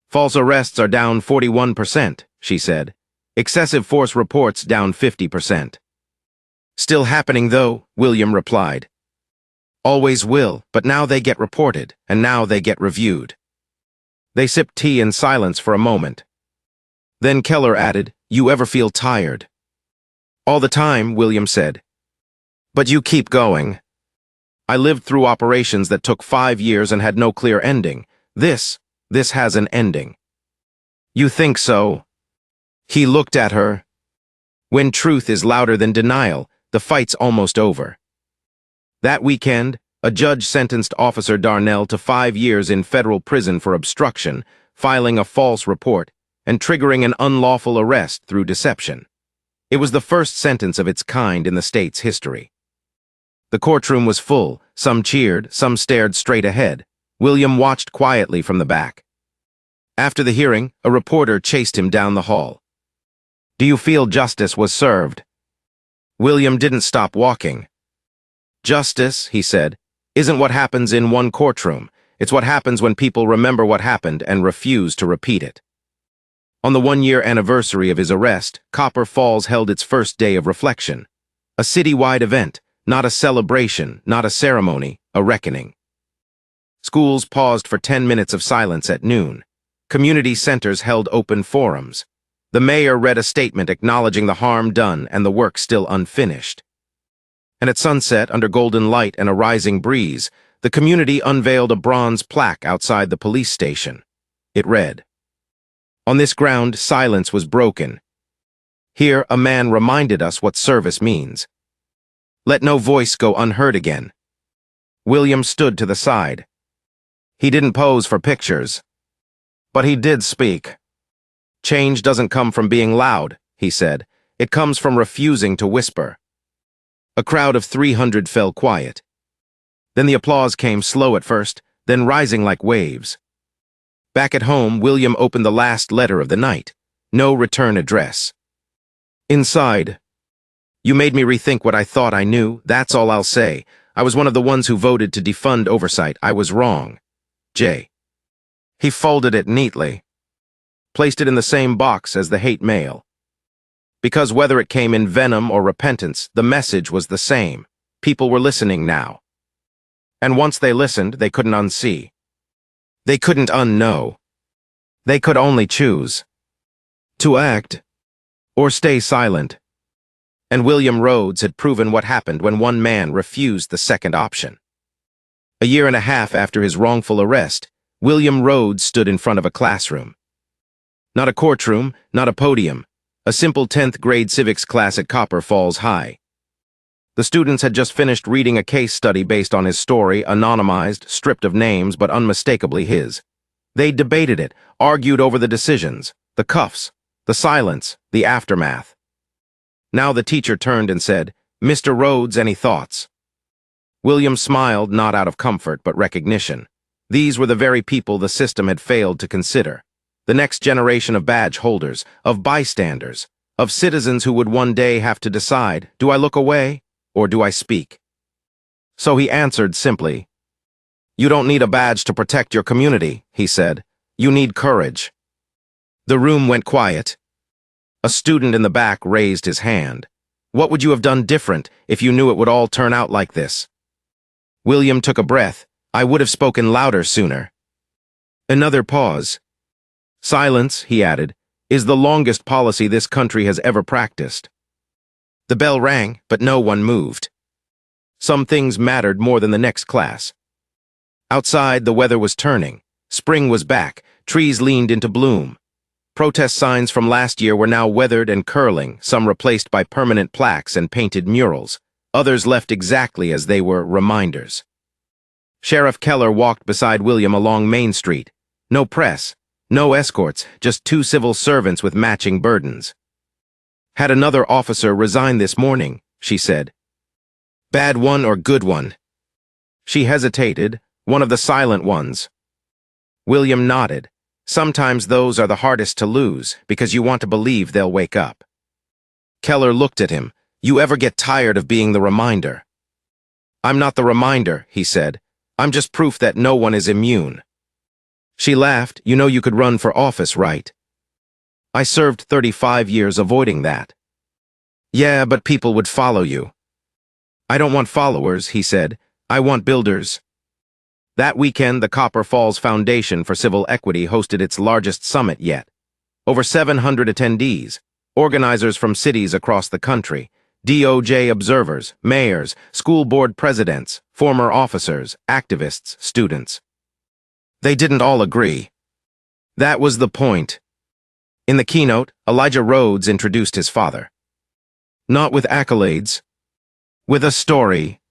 "False arrests are down 41%, she said. Excessive force reports down 50%. "Still happening, though," William replied. "Always will, but now they get reported, and now they get reviewed." They sipped tea in silence for a moment. Then Keller added, "You ever feel tired?" "All the time," William said. "But you keep going." "I lived through operations that took 5 years and had no clear ending. This has an ending." "You think so?" He looked at her. When truth is louder than denial, the fight's almost over. That weekend, a judge sentenced Officer Darnell to 5 years in federal prison for obstruction, filing a false report, and triggering an unlawful arrest through deception. It was the first sentence of its kind in the state's history. The courtroom was full, some cheered, some stared straight ahead. William watched quietly from the back. After the hearing, a reporter chased him down the hall. "Do you feel justice was served?" William didn't stop walking. "Justice," he said, "isn't what happens in one courtroom. It's what happens when people remember what happened and refuse to repeat it." On the 1-year anniversary of his arrest, Copper Falls held its first day of reflection. A citywide event, not a celebration, not a ceremony, a reckoning. Schools paused for 10 minutes of silence at noon. Community centers held open forums. The mayor read a statement acknowledging the harm done and the work still unfinished. And at sunset, under golden light and a rising breeze, the community unveiled a bronze plaque outside the police station. It read, "On this ground, silence was broken. Here, a man reminded us what service means. Let no voice go unheard again." William stood to the side. He didn't pose for pictures. But he did speak. Change doesn't come from being loud, he said. It comes from refusing to whisper. A crowd of 300 fell quiet. Then the applause came slow at first, then rising like waves. Back at home, William opened the last letter of the night. No return address. Inside, "You made me rethink what I thought I knew, that's all I'll say. I was one of the ones who voted to defund oversight. I was wrong. J." He folded it neatly, placed it in the same box as the hate mail. Because whether it came in venom or repentance, the message was the same. People were listening now. And once they listened, they couldn't unsee. They couldn't unknow. They could only choose to act or stay silent. And William Rhodes had proven what happened when one man refused the second option. A year and a half after his wrongful arrest, William Rhodes stood in front of a classroom. Not a courtroom, not a podium, a simple 10th grade civics class at Copper Falls High. The students had just finished reading a case study based on his story, anonymized, stripped of names, but unmistakably his. They debated it, argued over the decisions, the cuffs, the silence, the aftermath. Now the teacher turned and said, "Mr. Rhodes, any thoughts?" William smiled, not out of comfort, but recognition. These were the very people the system had failed to consider. The next generation of badge holders, of bystanders, of citizens who would one day have to decide, do I look away or do I speak? So he answered simply, "You don't need a badge to protect your community," he said. "You need courage." The room went quiet. A student in the back raised his hand. "What would you have done different if you knew it would all turn out like this?" William took a breath. "I would have spoken louder sooner." Another pause. "Silence," he added, "is the longest policy this country has ever practiced." The bell rang, but no one moved. Some things mattered more than the next class. Outside, the weather was turning. Spring was back. Trees leaned into bloom. Protest signs from last year were now weathered and curling, some replaced by permanent plaques and painted murals. Others left exactly as they were, reminders. Sheriff Keller walked beside William along Main Street. No press, no escorts, just two civil servants with matching burdens. "Had another officer resign this morning," she said. "Bad one or good one?" She hesitated, "One of the silent ones." William nodded. "Sometimes those are the hardest to lose, because you want to believe they'll wake up." Keller looked at him. "You ever get tired of being the reminder?" "I'm not the reminder," he said. "I'm just proof that no one is immune." She laughed. "You know you could run for office, right?" "I served 35 years avoiding that." "Yeah, but people would follow you." "I don't want followers," he said. "I want builders." That weekend, the Copper Falls Foundation for Civil Equity hosted its largest summit yet. Over 700 attendees, organizers from cities across the country, DOJ observers, mayors, school board presidents, former officers, activists, students. They didn't all agree. That was the point. In the keynote, Elijah Rhodes introduced his father. Not with accolades, with a story.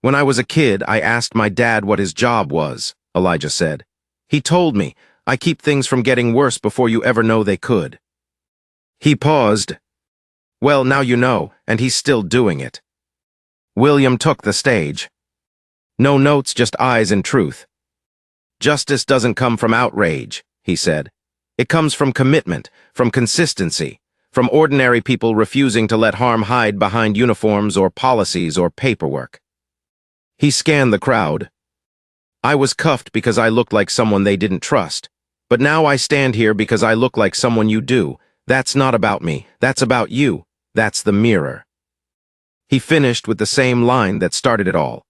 "When I was a kid, I asked my dad what his job was," Elijah said. "He told me, I keep things from getting worse before you ever know they could." He paused. "Well, now you know, and he's still doing it." William took the stage. No notes, just eyes and truth. "Justice doesn't come from outrage," he said. "It comes from commitment, from consistency, from ordinary people refusing to let harm hide behind uniforms or policies or paperwork." He scanned the crowd. "I was cuffed because I looked like someone they didn't trust. But now I stand here because I look like someone you do. That's not about me. That's about you. That's the mirror." He finished with the same line that started it all.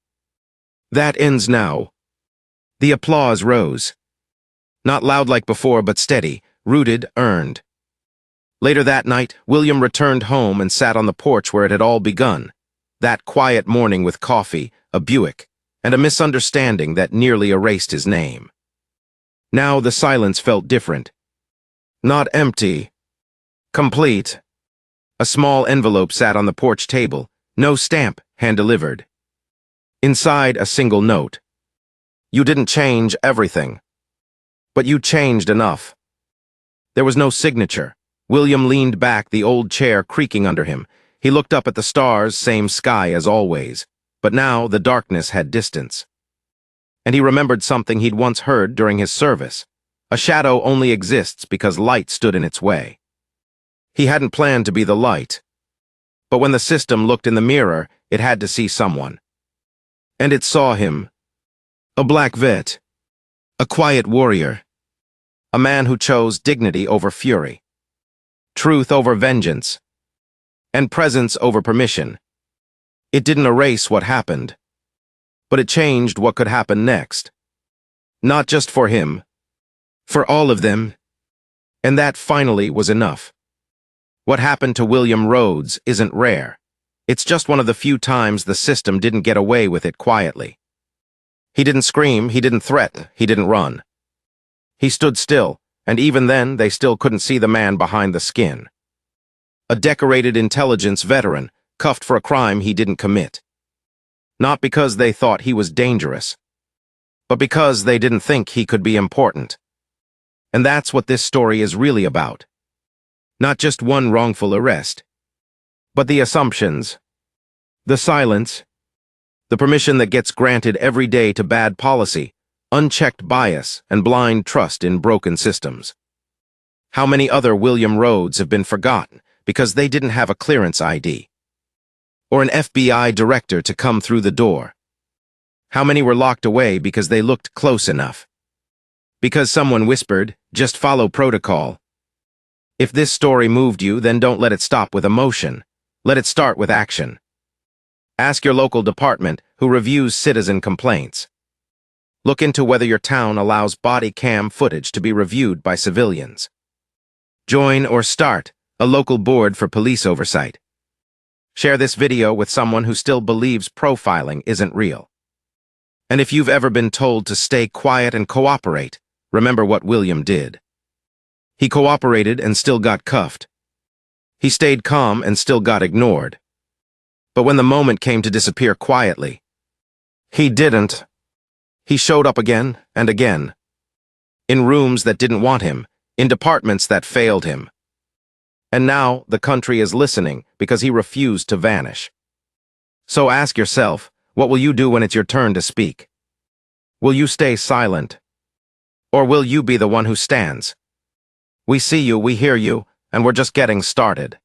"That ends now." The applause rose. Not loud like before, but steady, rooted, earned. Later that night, William returned home and sat on the porch where it had all begun. That quiet morning with coffee, a Buick, and a misunderstanding that nearly erased his name. Now the silence felt different. Not empty. Complete. A small envelope sat on the porch table. No stamp, hand-delivered. Inside a single note. You didn't change everything, but you changed enough. There was no signature. William leaned back, the old chair creaking under him. He looked up at the stars, same sky as always, but now the darkness had distance. And he remembered something he'd once heard during his service. A shadow only exists because light stood in its way. He hadn't planned to be the light, but when the system looked in the mirror, it had to see someone. And it saw him. A black vet. A quiet warrior. A man who chose dignity over fury. Truth over vengeance. And presence over permission. It didn't erase what happened, but it changed what could happen next. Not just for him, for all of them. And that finally was enough. What happened to William Rhodes isn't rare. It's just one of the few times the system didn't get away with it quietly. He didn't scream, he didn't threaten, he didn't run. He stood still, and even then they still couldn't see the man behind the skin. A decorated intelligence veteran, cuffed for a crime he didn't commit. Not because they thought he was dangerous, but because they didn't think he could be important. And that's what this story is really about. Not just one wrongful arrest, but the assumptions, the silence, the permission that gets granted every day to bad policy, unchecked bias, and blind trust in broken systems. How many other William Rhodes have been forgotten because they didn't have a clearance ID? Or an FBI director to come through the door? How many were locked away because they looked close enough? Because someone whispered, just follow protocol. If this story moved you, then don't let it stop with emotion. Let it start with action. Ask your local department who reviews citizen complaints. Look into whether your town allows body cam footage to be reviewed by civilians. Join or start a local board for police oversight. Share this video with someone who still believes profiling isn't real. And if you've ever been told to stay quiet and cooperate, remember what William did. He cooperated and still got cuffed. He stayed calm and still got ignored. But when the moment came to disappear quietly, he didn't. He showed up again and again. In rooms that didn't want him, in departments that failed him. And now the country is listening because he refused to vanish. So ask yourself, what will you do when it's your turn to speak? Will you stay silent? Or will you be the one who stands? We see you, we hear you, and we're just getting started.